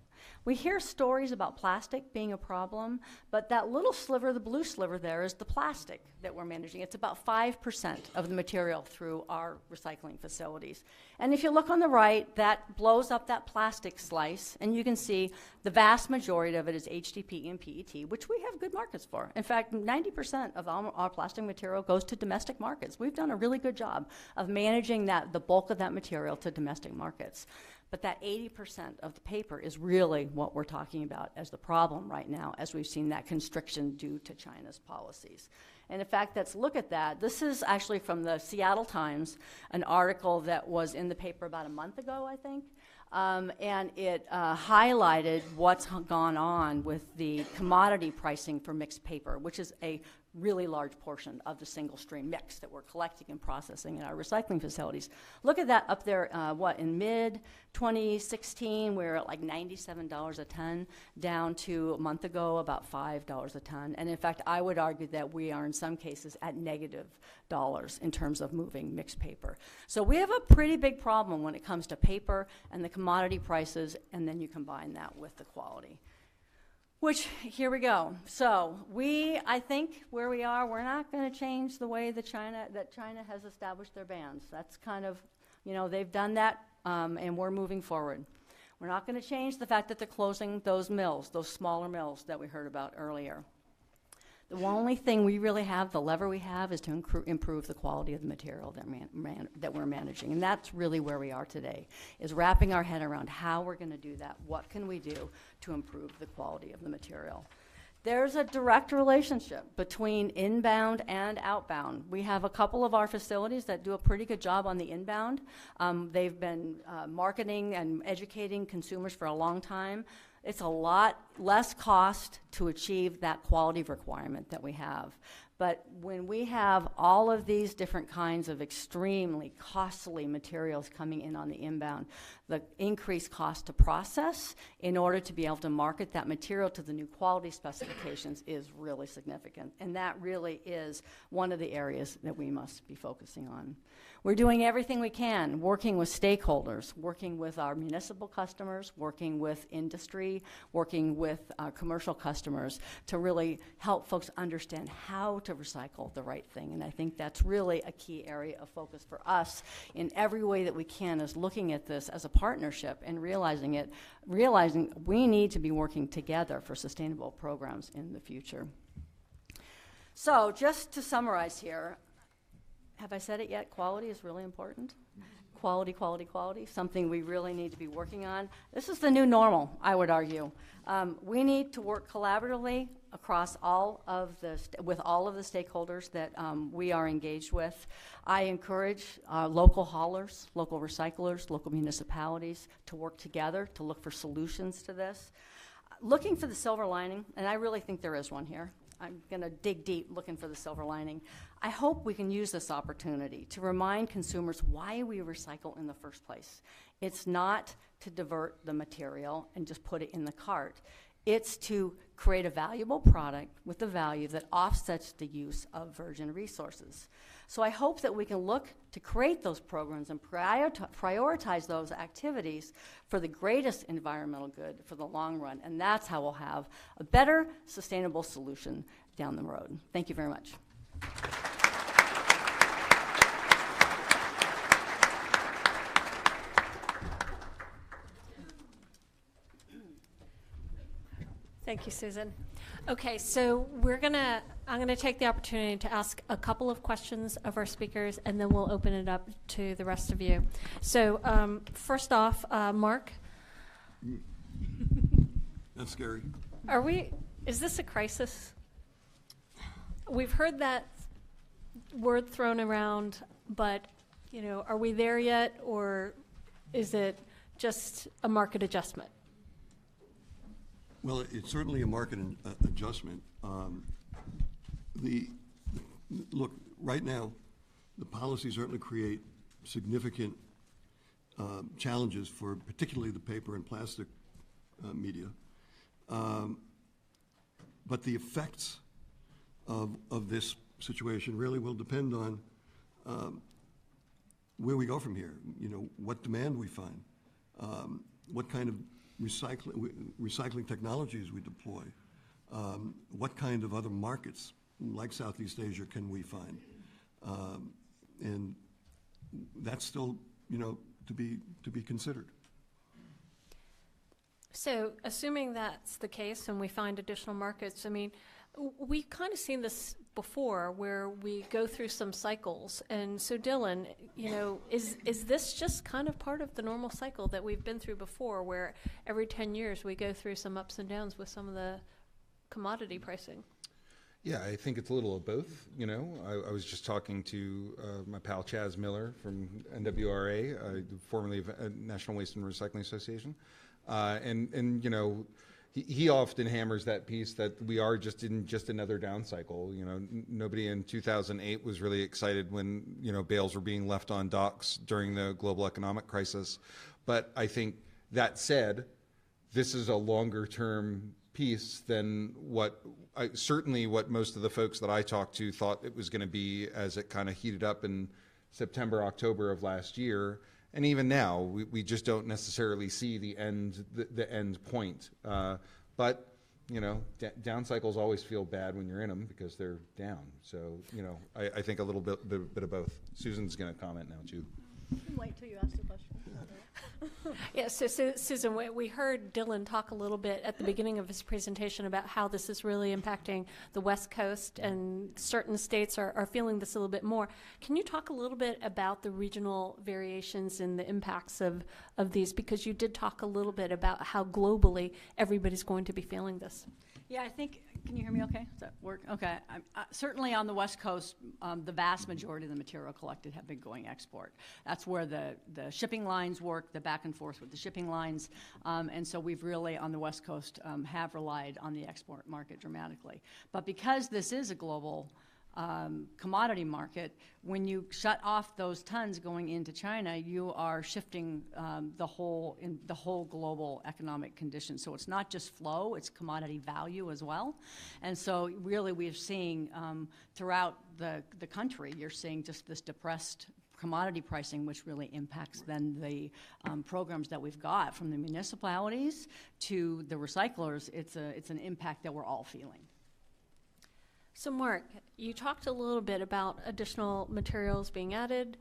Speaker 4: We hear stories about plastic being a problem, but that little sliver, the blue sliver there, is the plastic that we're managing. It's about 5% of the material through our recycling facilities. And if you look on the right, that blows up that plastic slice, and you can see the vast majority of it is HDPE and PET, which we have good markets for. In fact, 90% of our plastic material goes to domestic markets. We've done a really good job of managing the bulk of that material to domestic markets. But that 80% of the paper is really what we're talking about as the problem right now, as we've seen that constriction due to China's policies. And in fact, let's look at that. This is actually from the Seattle Times, an article that was in the paper about a month ago, I think. And it highlighted what's gone on with the commodity pricing for mixed paper, which is a really large portion of the single stream mix that we're collecting and processing in our recycling facilities. Look at that up there, in mid-2016, we were at like $97 a ton, down to a month ago about $5 a ton. And in fact, I would argue that we are in some cases at negative dollars in terms of moving mixed paper. So we have a pretty big problem when it comes to paper and the commodity prices, and then you combine that with the quality. Which, here we go. So I think where we are, we're not going to change the way that China has established their bans. That's kind of, they've done that, and we're moving forward. We're not going to change the fact that they're closing those mills, those smaller mills that we heard about earlier. The only thing we really have, the lever we have, is to improve the quality of the material that we're managing. And that's really where we are today, is wrapping our head around how we're going to do that. What can we do to improve the quality of the material? There's a direct relationship between inbound and outbound. We have a couple of our facilities that do a pretty good job on the inbound. They've been marketing and educating consumers for a long time. It's a lot less cost to achieve that quality requirement that we have. But when we have all of these different kinds of extremely costly materials coming in on the inbound, the increased cost to process in order to be able to market that material to the new quality specifications is really significant. And that really is one of the areas that we must be focusing on. We're doing everything we can, working with stakeholders, working with our municipal customers, working with industry, working with our commercial customers to really help folks understand how to recycle the right thing. And I think that's really a key area of focus for us in every way that we can, is looking at this as a partnership and realizing we need to be working together for sustainable programs in the future. So just to summarize here, have I said it yet? Quality is really important. Quality, quality, quality, something we really need to be working on. This is the new normal, I would argue. We need to work collaboratively across with all of the stakeholders that we are engaged with. I encourage local haulers, local recyclers, local municipalities to work together to look for solutions to this. Looking for the silver lining, and I really think there is one here. I'm going to dig deep looking for the silver lining. I hope we can use this opportunity to remind consumers why we recycle in the first place. It's not to divert the material and just put it in the cart. It's to create a valuable product with a value that offsets the use of virgin resources. So I hope that we can look to create those programs and prioritize those activities for the greatest environmental good for the long run. And that's how we'll have a better, sustainable solution down the road. Thank you very much.
Speaker 1: Thank you, Susan. Okay, so I'm gonna take the opportunity to ask a couple of questions of our speakers, and then we'll open it up to the rest of you. So first off, Mark.
Speaker 3: That's scary.
Speaker 1: Is this a crisis? We've heard that word thrown around, but are we there yet, or is it just a market adjustment?
Speaker 3: Well, it's certainly a market adjustment. Look, right now, the policies certainly create significant challenges for particularly the paper and plastic media. But the effects of this situation really will depend on where we go from here. You know, what demand we find, what kind of recycling technologies we deploy, what kind of other markets like Southeast Asia can we find, and that's still, you know, to be considered.
Speaker 1: So, assuming that's the case and we find additional markets, I mean, we've kind of seen this before where we go through some cycles. And so, Dylan, you know, is this just kind of part of the normal cycle that we've been through before, where every 10 years we go through some ups and downs with some of the commodity pricing?
Speaker 2: Yeah, I think it's a little of both. You know, I was just talking to my pal Chaz Miller from NWRA, formerly of National Waste and Recycling Association, and you know, he often hammers that piece that we are just in just another down cycle. You know, nobody in 2008 was really excited when, you know, bales were being left on docks during the global economic crisis. But I think that said, this is a longer term piece than certainly what most of the folks that I talked to thought it was going to be as it kind of heated up in September, October of last year. And even now, we just don't necessarily see the end point. But, you know, down cycles always feel bad when you're in them because they're down. So, you know, I think a little bit of both. Susan's going to comment now, too.
Speaker 4: Wait till you ask the question.
Speaker 1: Yeah, so Susan, we heard Dylan talk a little bit at the beginning of his presentation about how this is really impacting the West Coast, and certain states are feeling this a little bit more. Can you talk a little bit about the regional variations and the impacts of these? Because you did talk a little bit about how globally everybody's going to be feeling this.
Speaker 4: Yeah, I think, can you hear me okay? Does that work? Okay. Certainly on the West Coast, the vast majority of the material collected have been going export. That's where the shipping lines work, the back and forth with the shipping lines. And so we've really, on the West Coast, have relied on the export market dramatically. But because this is a global commodity market, when you shut off those tons going into China, you are shifting the whole global economic condition. So it's not just flow, it's commodity value as well. And so really we're seeing throughout the country, you're seeing just this depressed commodity pricing, which really impacts then the programs that we've got from the municipalities to the recyclers. It's an impact that we're all feeling.
Speaker 1: So Mark, you talked a little bit about additional materials being added.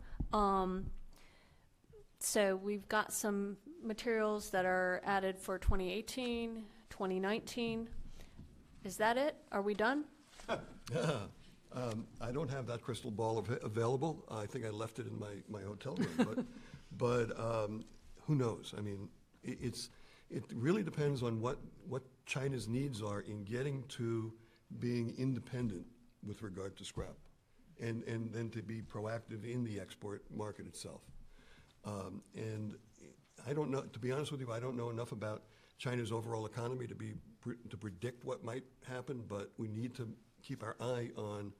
Speaker 1: So we've got some materials that are added for 2018, 2019. Is that it? Are we done?
Speaker 3: I don't have that crystal ball available. I think I left it in my hotel room, but who knows? I mean, it really depends on what China's needs are in getting to being independent with regard to scrap, and then to be proactive in the export market itself. And I don't know, to be honest with you, I don't know enough about China's overall economy to predict what might happen, but we need to keep our eye on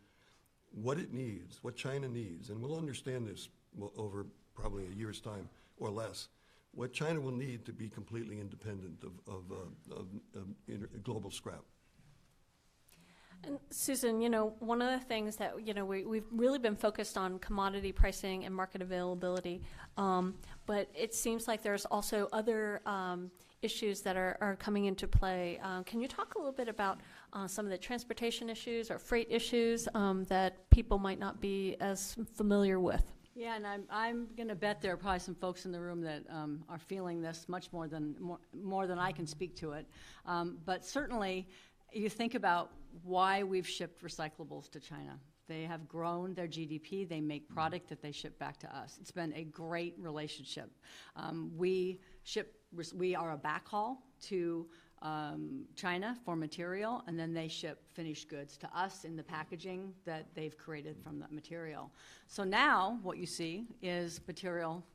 Speaker 3: what it needs, what China needs, and we'll understand this over probably a year's time or less, what China will need to be completely independent of global scrap.
Speaker 1: And Susan, you know, one of the things that, you know, we've really been focused on commodity pricing and market availability, but it seems like there's also other issues that are coming into play. Can you talk a little bit about some of the transportation issues or freight issues that people might not be as familiar with?
Speaker 4: Yeah, and I'm going to bet there are probably some folks in the room that are feeling this much more than I can speak to it. But certainly, you think about why we've shipped recyclables to China. They have grown their GDP. They make product that they ship back to us. It's been a great relationship. We are a backhaul to China for material, and then they ship finished goods to us in the packaging that they've created from that material. So now what you see is material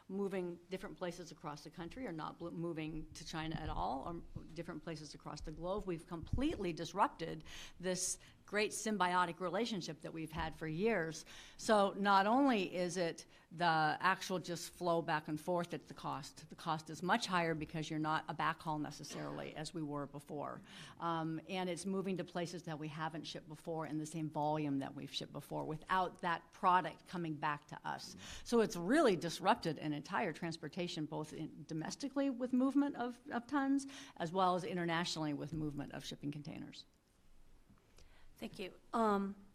Speaker 4: moving different places across the country, or not moving to China at all, or different places across the globe. We've completely disrupted this great symbiotic relationship that we've had for years. So not only is it the actual just flow back and forth at the cost is much higher because you're not a backhaul necessarily as we were before. And it's moving to places that we haven't shipped before in the same volume that we've shipped before without that product coming back to us. So it's really disrupted an entire transportation, both domestically with movement of tons, as well as internationally with movement of shipping containers.
Speaker 1: Thank you.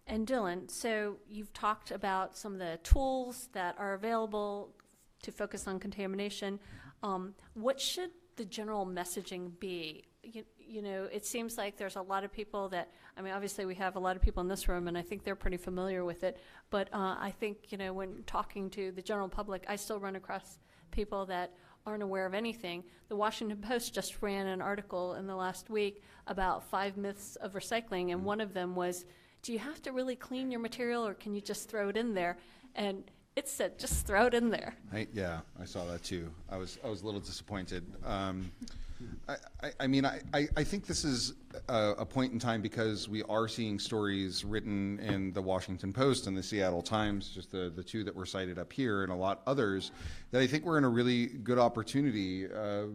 Speaker 1: And Dylan, so you've talked about some of the tools that are available to focus on contamination. What should the general messaging be? You know, it seems like there's a lot of people that, I mean, obviously we have a lot of people in this room, and I think they're pretty familiar with it. But I think, you know, when talking to the general public, I still run across people that aren't aware of anything. The Washington Post just ran an article in the last week about 5 myths of recycling, and one of them was, do you have to really clean your material, or can you just throw it in there? And it said, just throw it in there.
Speaker 2: Yeah, I saw that too. I was a little disappointed. I mean, I think this is a point in time because we are seeing stories written in the Washington Post and the Seattle Times, just the two that were cited up here, and a lot others, that I think we're in a really good opportunity,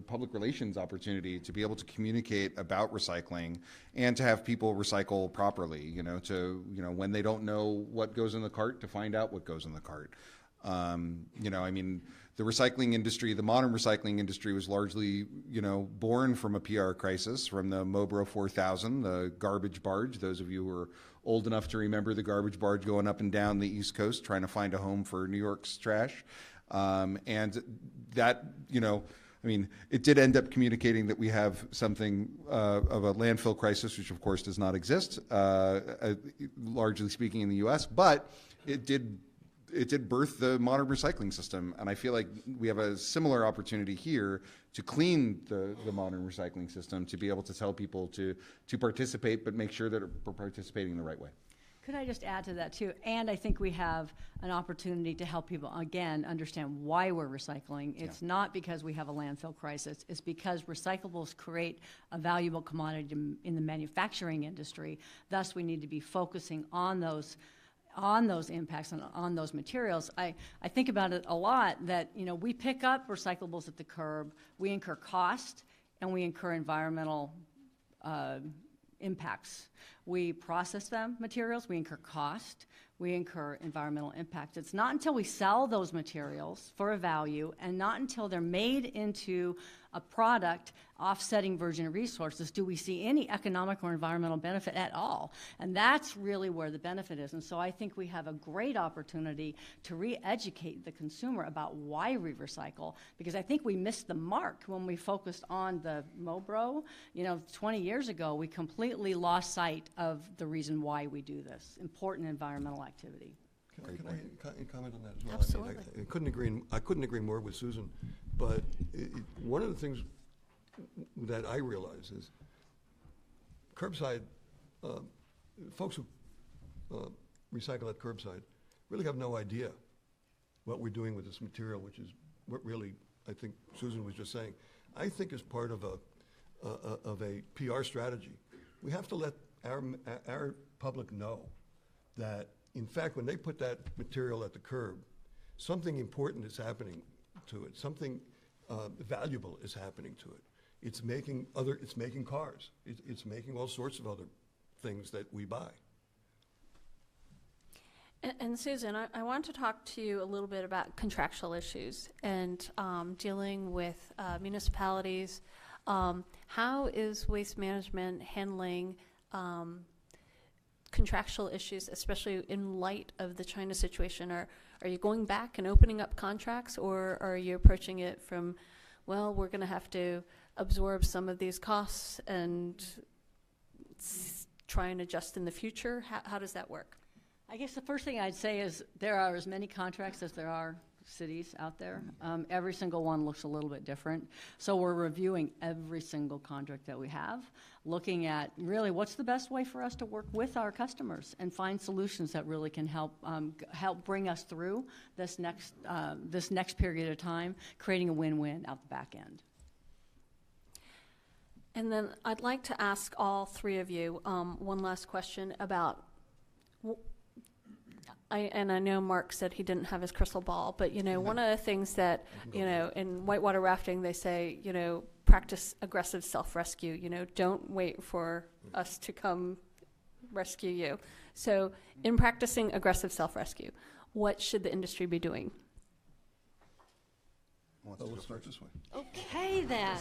Speaker 2: public relations opportunity, to be able to communicate about recycling and to have people recycle properly, you know, when they don't know what goes in the cart, to find out what goes in the cart. You know, I mean, the recycling industry, the modern recycling industry, was largely, you know, born from a PR crisis, from the Mobro 4000, the garbage barge. Those of you who are old enough to remember the garbage barge going up and down the East Coast trying to find a home for New York's trash. And that, you know, I mean, it did end up communicating that we have something of a landfill crisis, which of course does not exist, largely speaking in the U.S., but it did birth the modern recycling system, and I feel like we have a similar opportunity here to clean the modern recycling system, to be able to tell people to participate, but make sure that we're participating in the right way.
Speaker 4: Could I just add to that too? And I think we have an opportunity to help people, again, understand why we're recycling. It's not because we have a landfill crisis. It's because recyclables create a valuable commodity in the manufacturing industry. Thus, we need to be focusing on those impacts and on those materials. I think about it a lot that, you know, we pick up recyclables at the curb, we incur cost, and we incur environmental impacts. We process them materials, we incur cost, we incur environmental impact. It's not until we sell those materials for a value, and not until they're made into a product offsetting virgin resources do we see any economic or environmental benefit at all. And that's really where the benefit is. And so I think we have a great opportunity to re-educate the consumer about why we recycle, because I think we missed the mark when we focused on the Mobro. You know, 20 years ago, we completely lost sight of the reason why we do this important environmental activity.
Speaker 3: Can I comment on that as well?
Speaker 1: Absolutely.
Speaker 3: I mean, I couldn't agree more with Susan, but one of the things that I realize is curbside, folks who recycle at curbside really have no idea what we're doing with this material, which is what really, I think Susan was just saying. I think as part of a PR strategy, we have to let our public know that, in fact, when they put that material at the curb, something important is happening to it. Something valuable is happening to it. It's making cars. It's making all sorts of other things that we buy.
Speaker 1: And Susan, I want to talk to you a little bit about contractual issues and dealing with municipalities. How is Waste Management handling contractual issues, especially in light of the China situation? Are you going back and opening up contracts, or are you approaching it from, well, we're going to have to absorb some of these costs and try and adjust in the future? How does that work?
Speaker 4: I guess the first thing I'd say is there are as many contracts as there are cities out there. Every single one looks a little bit different. So we're reviewing every single contract that we have, looking at really what's the best way for us to work with our customers and find solutions that really can help bring us through this next period of time, creating a win-win out the back end.
Speaker 1: And then I'd like to ask all three of you one last question about, I know Mark said he didn't have his crystal ball, but, one of the things that, in whitewater rafting, they say, practice aggressive self-rescue, don't wait for us to come rescue you. So in practicing aggressive self-rescue, what should the industry be doing?
Speaker 3: We'll start this way.
Speaker 4: Okay, then.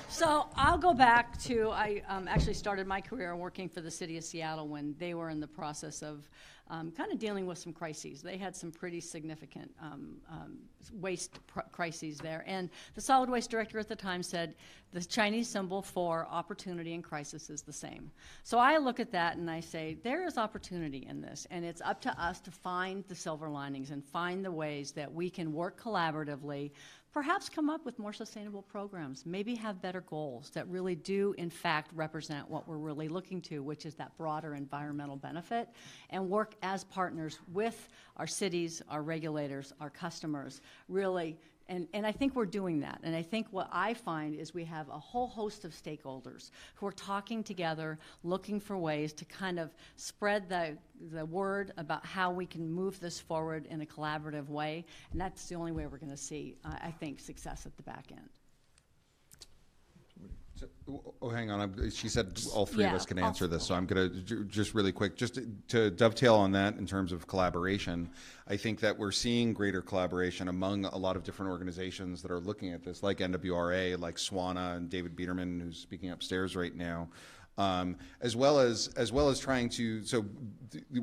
Speaker 4: So I'll go back to, I actually started my career working for the city of Seattle when they were in the process of kind of dealing with some crises. They had some pretty significant waste crises there. And the solid waste director at the time said the Chinese symbol for opportunity and crisis is the same. So I look at that and I say, there is opportunity in this, and it's up to us to find the silver linings and find the ways that we can work collaboratively, perhaps come up with more sustainable programs, maybe have better goals that really do, in fact, represent what we're really looking to, which is that broader environmental benefit, and work as partners with our cities, our regulators, our customers, really. And I think we're doing that. And I think what I find is we have a whole host of stakeholders who are talking together, looking for ways to kind of spread the word about how we can move this forward in a collaborative way. And that's the only way we're going to see, I think, success at the back end.
Speaker 2: Hang on. She said all three of
Speaker 1: Yeah,
Speaker 2: us can answer this, so I'm going to just really quick, just to dovetail on that in terms of collaboration. I think that we're seeing greater collaboration among a lot of different organizations that are looking at this, like NWRA, like SWANA, and David Biederman, who's speaking upstairs right now. As well as trying to,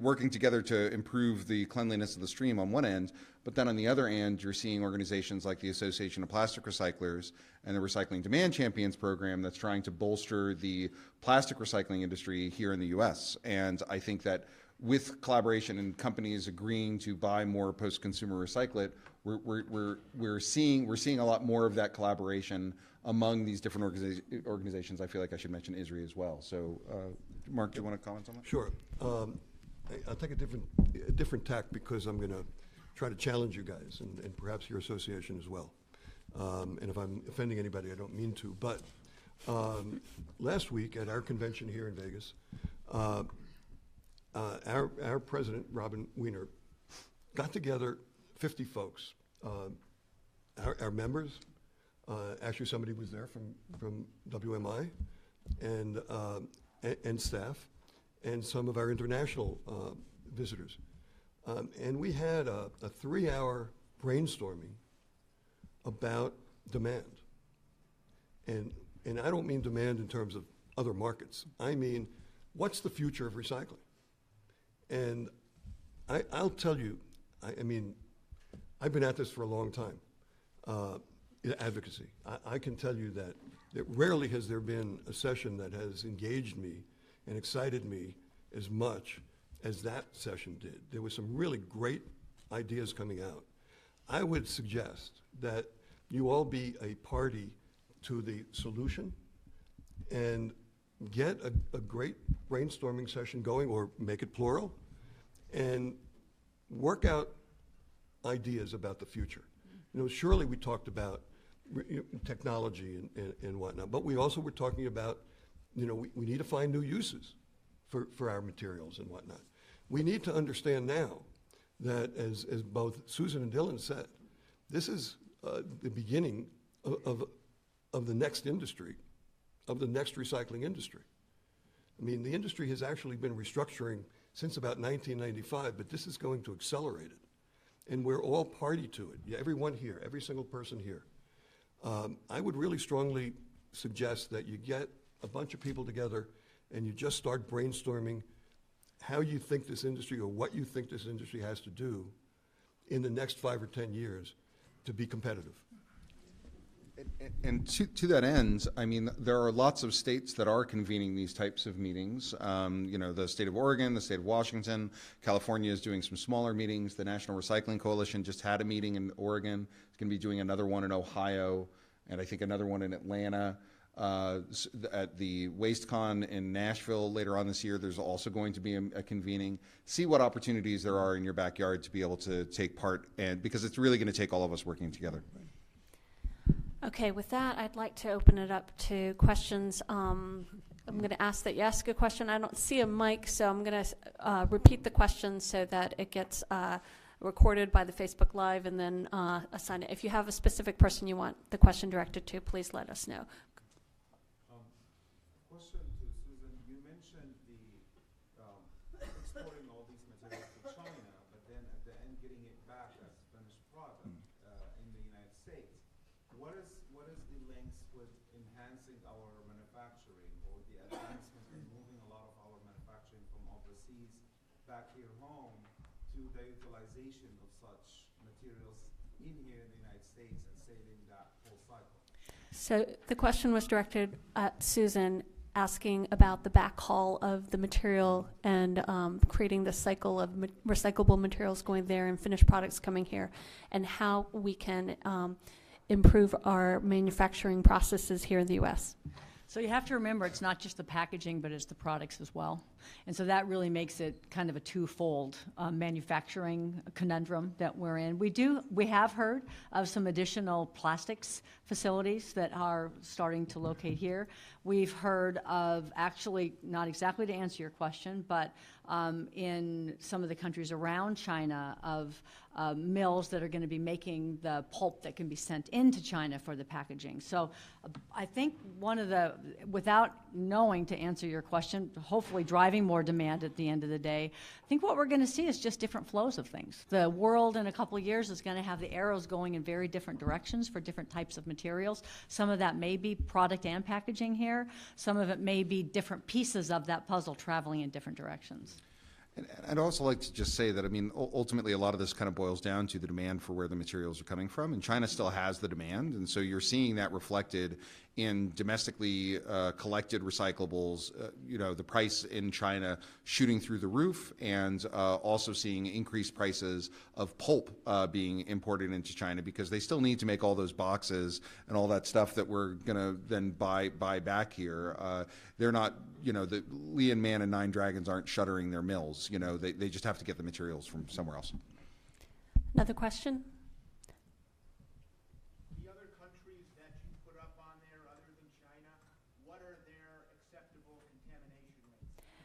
Speaker 2: working together to improve the cleanliness of the stream on one end, but then on the other end, you're seeing organizations like the Association of Plastic Recyclers and the Recycling Demand Champions program that's trying to bolster the plastic recycling industry here in the U.S. And I think that with collaboration and companies agreeing to buy more post-consumer recyclate, we're seeing a lot more of that collaboration among these different organizations. I feel like I should mention ISRI as well. So, Mark, do you want to comment on that?
Speaker 3: Sure. I'll take a different tack because I'm going to try to challenge you guys and perhaps your association as well. And if I'm offending anybody, I don't mean to. But last week at our convention here in Vegas, our president, Robin Wiener, got together 50 folks, our members. Actually, somebody was there from WMI and staff, and some of our international visitors. And we had a 3-hour brainstorming about demand. And I don't mean demand in terms of other markets. I mean, what's the future of recycling? And I'll tell you, I mean, I've been at this for a long time. Advocacy. I can tell you that rarely has there been a session that has engaged me and excited me as much as that session did. There were some really great ideas coming out. I would suggest that you all be a party to the solution and get a great brainstorming session going, or make it plural, and work out ideas about the future. You know, surely we talked about technology and whatnot, but we also were talking about, you know, we need to find new uses for our materials and whatnot. We need to understand now that, as both Susan and Dylan said, this is the beginning of the next industry, of the next recycling industry. I mean, the industry has actually been restructuring since about 1995, but this is going to accelerate it. And we're all party to it. Everyone here, every single person here. I would really strongly suggest that you get a bunch of people together and you just start brainstorming how you think this industry, or what you think this industry has to do in the next 5 or 10 years to be competitive.
Speaker 2: And to that end, I mean, there are lots of states that are convening these types of meetings. You know, the state of Oregon, the state of Washington, California is doing some smaller meetings. The National Recycling Coalition just had a meeting in Oregon. It's going to be doing another one in Ohio, and I think another one in Atlanta. At the WasteCon in Nashville later on this year, there's also going to be a convening. See what opportunities there are in your backyard to be able to take part, and because it's really going to take all of us working together.
Speaker 1: Okay, with that, I'd like to open it up to questions. I'm going to ask that you ask a question. I don't see a mic, so I'm going to repeat the question so that it gets recorded by the Facebook Live and then assign it. If you have a specific person you want the question directed to, please let us know.
Speaker 5: Question to Susan. You mentioned the exporting all these materials to China, but then at the end getting it back as finished product in the United States. What is the links with enhancing our manufacturing or the advancement in moving a lot of our manufacturing from overseas back here home to the utilization of such materials in here in the United States and saving that whole cycle?
Speaker 1: So the question was directed at Susan, asking about the backhaul of the material and creating the cycle of recyclable materials going there and finished products coming here, and how we can improve our manufacturing processes here in the U.S.
Speaker 4: So you have to remember, it's not just the packaging, but it's the products as well. And so that really makes it kind of a twofold manufacturing conundrum that we're in. We have heard of some additional plastics facilities that are starting to locate here. We've heard of, actually, not exactly to answer your question, but in some of the countries around China, of mills that are going to be making the pulp that can be sent into China for the packaging. So I think one of the, without knowing to answer your question, hopefully driving more demand at the end of the day, I think what we're going to see is just different flows of things. The world in a couple of years is going to have the arrows going in very different directions for different types of materials. Some of that may be product and packaging here. Some of it may be different pieces of that puzzle traveling in different directions.
Speaker 2: And I'd also like to just say that, I mean, ultimately a lot of this kind of boils down to the demand for where the materials are coming from, and China still has the demand, and so you're seeing that reflected in domestically collected recyclables, the price in China shooting through the roof, and also seeing increased prices of pulp being imported into China, because they still need to make all those boxes and all that stuff that we're going to then buy back here. They're not, the Lee and Man and Nine Dragons aren't shuttering their mills. They just have to get the materials from somewhere else.
Speaker 1: Another question?
Speaker 6: The other countries that you put up on there other than China, what are their acceptable contamination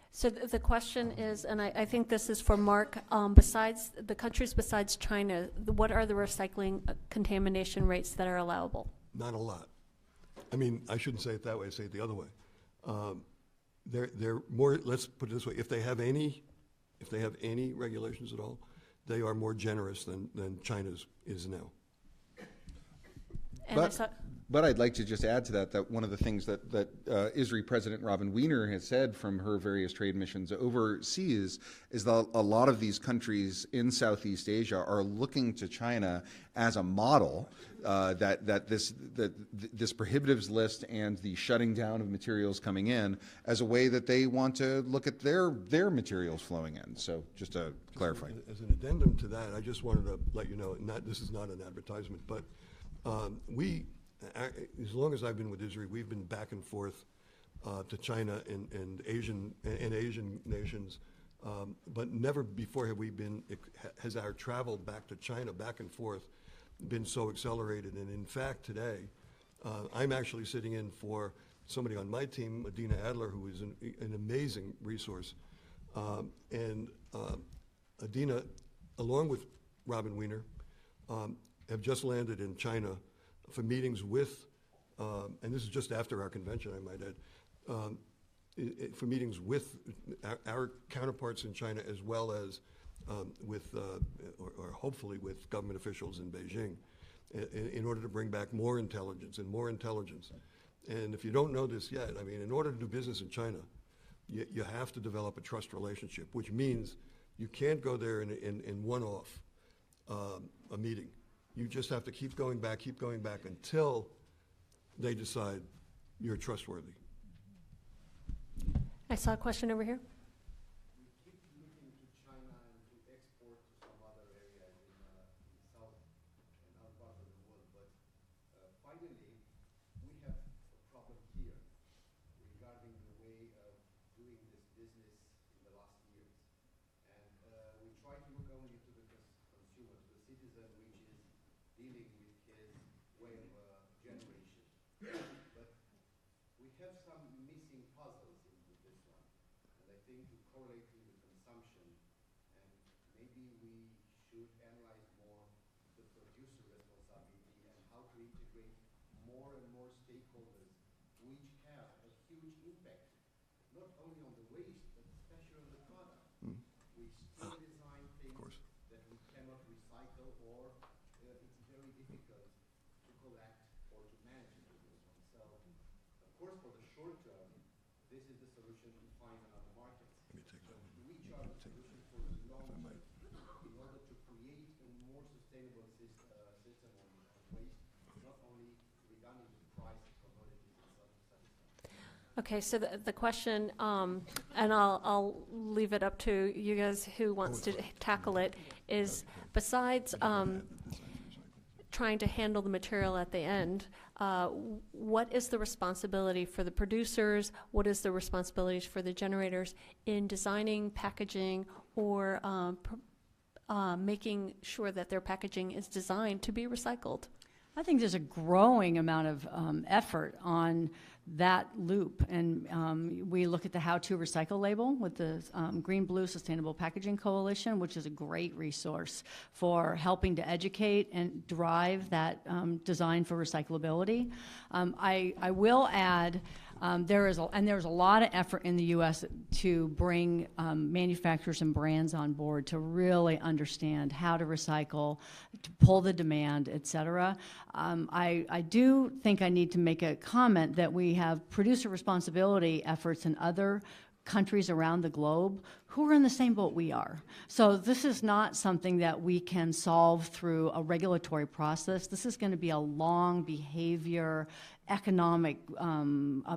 Speaker 6: rates?
Speaker 1: So the question is, and I think this is for Mark, besides the countries besides China, what are the recycling contamination rates that are allowable?
Speaker 3: Not a lot. I mean, I shouldn't say it that way, say it the other way. They're more, let's put it this way, if they have any regulations at all, they are more generous than China's is now.
Speaker 1: And
Speaker 2: But I'd like to just add to that one of the things that ISRI President Robin Wiener has said from her various trade missions overseas is that a lot of these countries in Southeast Asia are looking to China as a model, that this prohibitives list and the shutting down of materials coming in as a way that they want to look at their materials flowing in. So just to clarify.
Speaker 3: As an addendum to that, I just wanted to let you know, this is not an advertisement, but as long as I've been with ISRI, we've been back and forth to China and Asian nations, but never before has our travel back to China, back and forth, been so accelerated. And in fact, today, I'm actually sitting in for somebody on my team, Adina Adler, who is an amazing resource. And Adina, along with Robin Wiener, have just landed in China for meetings with, and this is just after our convention, I might add, for meetings with our counterparts in China, as well as with, or hopefully with government officials in Beijing, in order to bring back more intelligence and more intelligence. And if you don't know this yet, I mean, in order to do business in China, you have to develop a trust relationship, which means you can't go there in one-off a meeting. You just have to keep going back until they decide you're trustworthy.
Speaker 1: I saw a question over here.
Speaker 6: We keep looking to China and to export to some other areas in South and other parts of the world, but finally, we have a problem here regarding the way of doing this business in the last years. And we try to look only to the consumer, to the citizen, which is dealing with his way of generation. But we have some missing puzzles into this one. And I think to correlate with the consumption, and maybe we should analyze more the producer responsibility and how to integrate more and more stakeholders which have a huge impact, not only on the waste, but especially on the product. We still design things
Speaker 3: course.
Speaker 6: that we cannot recycle, or it's very difficult to collect or to manage it with this one. So, of course, for the short term, this is the solution to find another market.
Speaker 3: Let me take that.
Speaker 6: Which are the solutions for the long term in order to create a more sustainable system on waste, not only regarding the price of commodities and such stuff.
Speaker 1: Okay, so the question, and I'll leave it up to you guys who wants to tackle it, is besides trying to handle the material at the end, what is the responsibility for the producers? What is the responsibilities for the generators in designing packaging or making sure that their packaging is designed to be recycled?
Speaker 4: I think there's a growing amount of effort on that loop, and we look at the How to Recycle label with the Green Blue Sustainable Packaging Coalition, which is a great resource for helping to educate and drive that design for recyclability. I will add, there's a lot of effort in the U.S. to bring manufacturers and brands on board to really understand how to recycle, to pull the demand, et cetera. I do think I need to make a comment that we have producer responsibility efforts in other countries around the globe who are in the same boat we are. So this is not something that we can solve through a regulatory process. This is going to be a long behavior, economic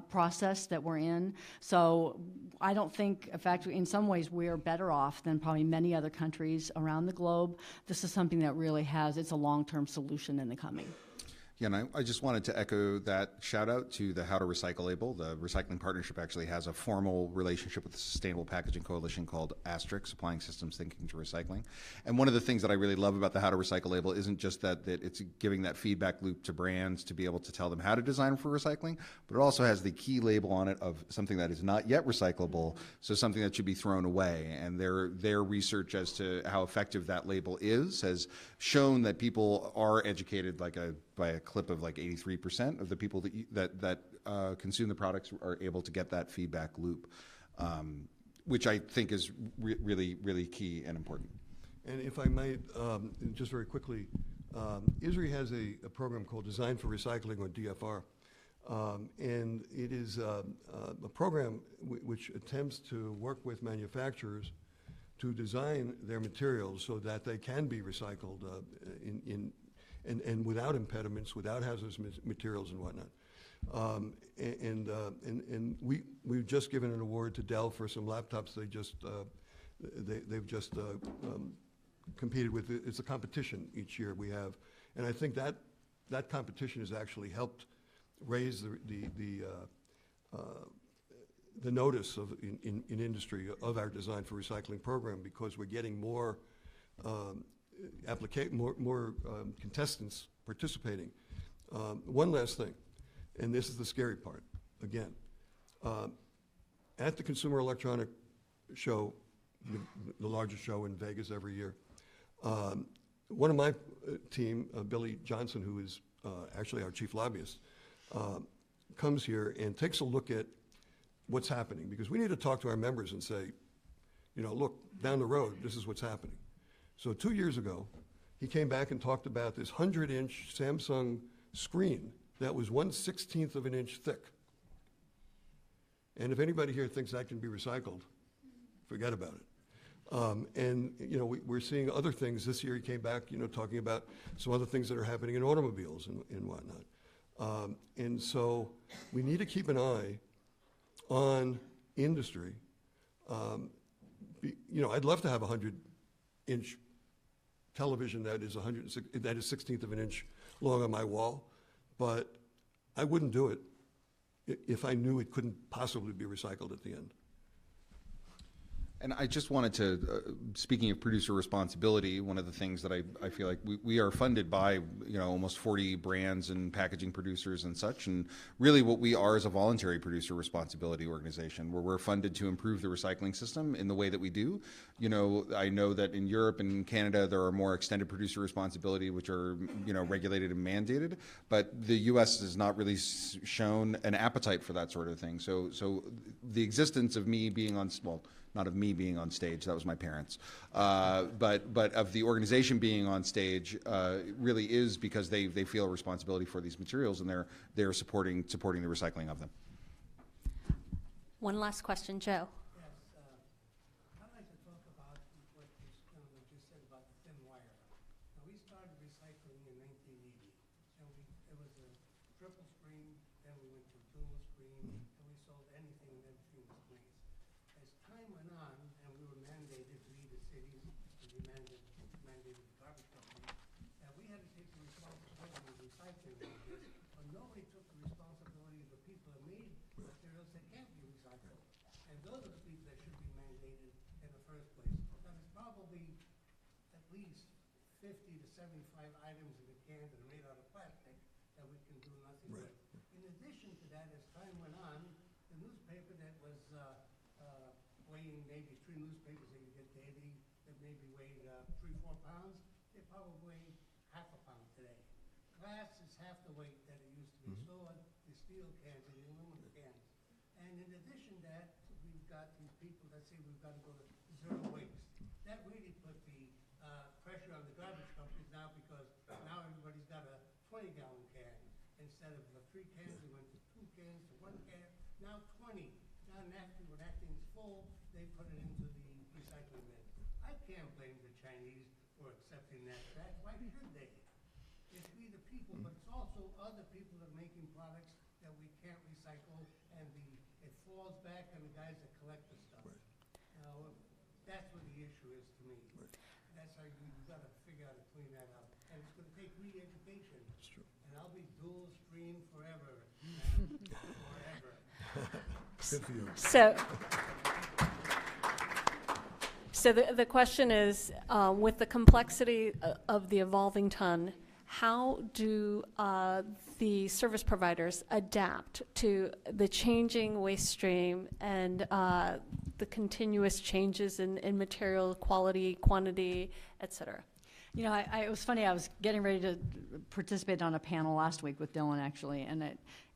Speaker 4: process that we're in. So I don't think, in fact, in some ways we're better off than probably many other countries around the globe. This is something that really it's a long-term solution in the coming.
Speaker 2: Yeah, and I just wanted to echo that shout out to the How to Recycle label. The Recycling Partnership actually has a formal relationship with the Sustainable Packaging Coalition called Asterisk, Applying Systems Thinking to Recycling. And one of the things that I really love about the How to Recycle label isn't just that it's giving that feedback loop to brands to be able to tell them how to design for recycling, but it also has the key label on it of something that is not yet recyclable, so something that should be thrown away. And their research as to how effective that label is has shown that people are educated by a clip of like 83% of the people that consume the products are able to get that feedback loop, which I think is really, really key and important.
Speaker 3: And if I might, just very quickly, ISRI has a program called Design for Recycling, or DFR. And it is a program which attempts to work with manufacturers to design their materials so that they can be recycled and without impediments, without hazardous materials and whatnot. And we've just given an award to Dell for some laptops they've just competed with. It's a competition each year we have, and I think that competition has actually helped raise the notice in industry of our Design for Recycling program, because we're getting more contestants participating. One last thing, and this is the scary part. Again, at the Consumer Electronic Show, the largest show in Vegas every year, one of my team, Billy Johnson, who is actually our chief lobbyist, comes here and takes a look at what's happening, because we need to talk to our members and say, look, down the road, this is what's happening. So 2 years ago, he came back and talked about this 100-inch Samsung screen that was 1/16 of an inch thick. And if anybody here thinks that can be recycled, forget about it. And we're seeing other things. This year he came back, talking about some other things that are happening in automobiles and whatnot. And so we need to keep an eye on industry. I'd love to have a 100-inch television that is 1/16 of an inch long on my wall, but I wouldn't do it if I knew it couldn't possibly be recycled at the end.
Speaker 2: And I just wanted to, speaking of producer responsibility, one of the things that I feel like we are funded by, almost 40 brands and packaging producers and such. And really what we are is a voluntary producer responsibility organization where we're funded to improve the recycling system in the way that we do. I know that in Europe and Canada, there are more extended producer responsibility, which are, regulated and mandated. But the U.S. has not really shown an appetite for that sort of thing. So the existence of me being on, well, not of me being on stage, that was my parents, but of the organization being on stage really is because they feel a responsibility for these materials and they're supporting the recycling of them.
Speaker 1: One last question, Joe.
Speaker 7: Yes, I'd like to talk about what this gentleman just said about the thin wire. Now, we started recycling in 1980, and it was a triple screen, then we went to dual screen, and we sold anything in between the screens. As time went on, and we were mandated to leave the cities, to be mandated the garbage company, that we had to take the responsibility of recycling all this, but nobody took the responsibility of the people that made materials that can't be recycled. And those are the people that should be mandated in the first place. Now, there's probably at least 50 to 75 items in the can that are made out of plastic that we can do nothing with. In addition to that, as time went on, the newspaper that was weighing maybe 3 newspapers that you get daily that maybe weighed 3-4 pounds, they probably weigh half a pound today. Glass is half the weight that it used to be. So are the steel cans and the aluminum cans. And in addition to that, we've got these people that say we've got to go to zero waste. That really put the pressure on the garbage companies now, because now everybody's got a 20-gallon can. Instead of 3 cans, we went to 2 cans to 1 can, now 20. Now when that thing's full, they put it into the recycling bin. I can't blame the Chinese for accepting that fact. Why should they? It's we the people, but it's also other people that are making products that we can't recycle, and it falls back on the guys that collect the stuff. Now, that's what the issue is to me. That's how you've got to figure out how to clean that up. And it's going to take re-education. That's true. And I'll be dual stream forever. Forever.
Speaker 3: Good for you.
Speaker 1: So the question is, with the complexity of the evolving ton, how do the service providers adapt to the changing waste stream and the continuous changes in material quality, quantity, et cetera?
Speaker 4: It was funny. I was getting ready to participate on a panel last week with Dylan, actually,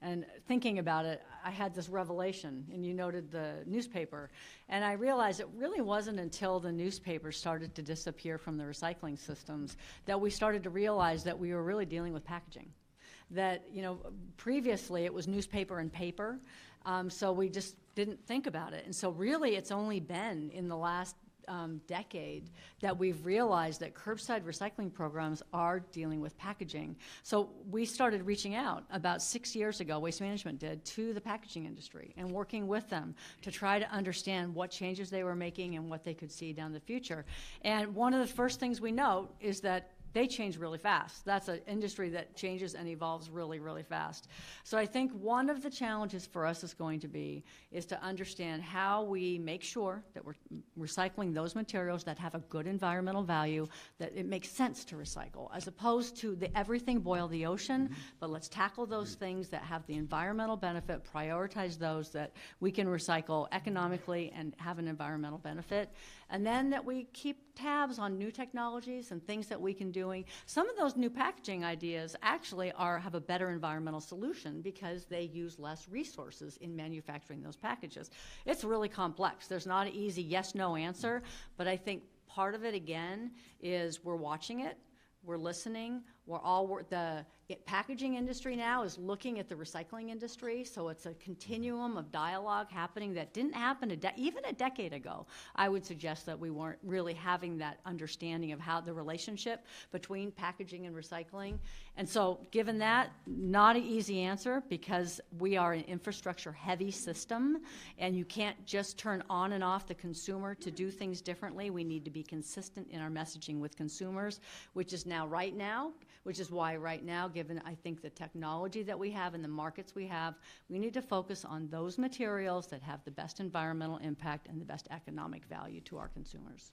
Speaker 4: and thinking about it, I had this revelation, and you noted the newspaper, and I realized it really wasn't until the newspaper started to disappear from the recycling systems that we started to realize that we were really dealing with packaging. That, previously it was newspaper and paper, so we just didn't think about it. And so really it's only been in the last decade that we've realized that curbside recycling programs are dealing with packaging. So we started reaching out about 6 years ago, Waste Management did, to the packaging industry and working with them to try to understand what changes they were making and what they could see down the future. And one of the first things we note is that they change really fast. That's an industry that changes and evolves really, really fast. So I think one of the challenges for us is going to be is to understand how we make sure that we're recycling those materials that have a good environmental value, that it makes sense to recycle, as opposed to everything boil the ocean, but let's tackle those things that have the environmental benefit, prioritize those that we can recycle economically and have an environmental benefit, and then that we keep tabs on new technologies and things that we can do. Some of those new packaging ideas actually have a better environmental solution because they use less resources in manufacturing those packages. It's really complex. There's not an easy yes-no answer, but I think part of it, again, is we're watching it, we're listening, the packaging industry now is looking at the recycling industry, so it's a continuum of dialogue happening that didn't happen even a decade ago. I would suggest that we weren't really having that understanding of how the relationship between packaging and recycling. And so given that, not an easy answer because we are an infrastructure-heavy system, and you can't just turn on and off the consumer to do things differently. We need to be consistent in our messaging with consumers, which is now, right now, which is why right now, given I think the technology that we have and the markets we have, we need to focus on those materials that have the best environmental impact and the best economic value to our consumers.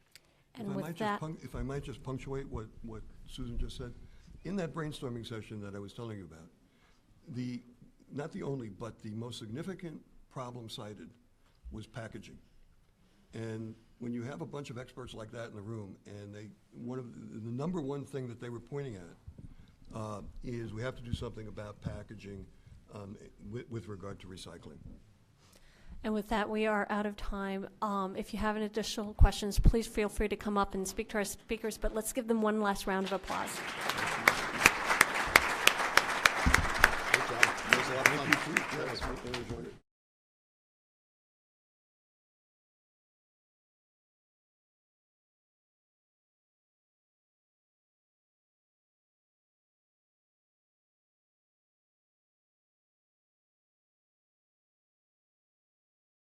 Speaker 1: And with that,
Speaker 3: If I might just punctuate what Susan just said, in that brainstorming session that I was telling you about, not the only, but the most significant problem cited was packaging. And when you have a bunch of experts like that in the room, and the number one thing that they were pointing at is we have to do something about packaging with regard to recycling.
Speaker 1: and with that, we are out of time. If you have any additional questions, please feel free to come up and speak to our speakers, but let's give them one last round of applause.
Speaker 3: Thank you. Yes, I enjoyed it.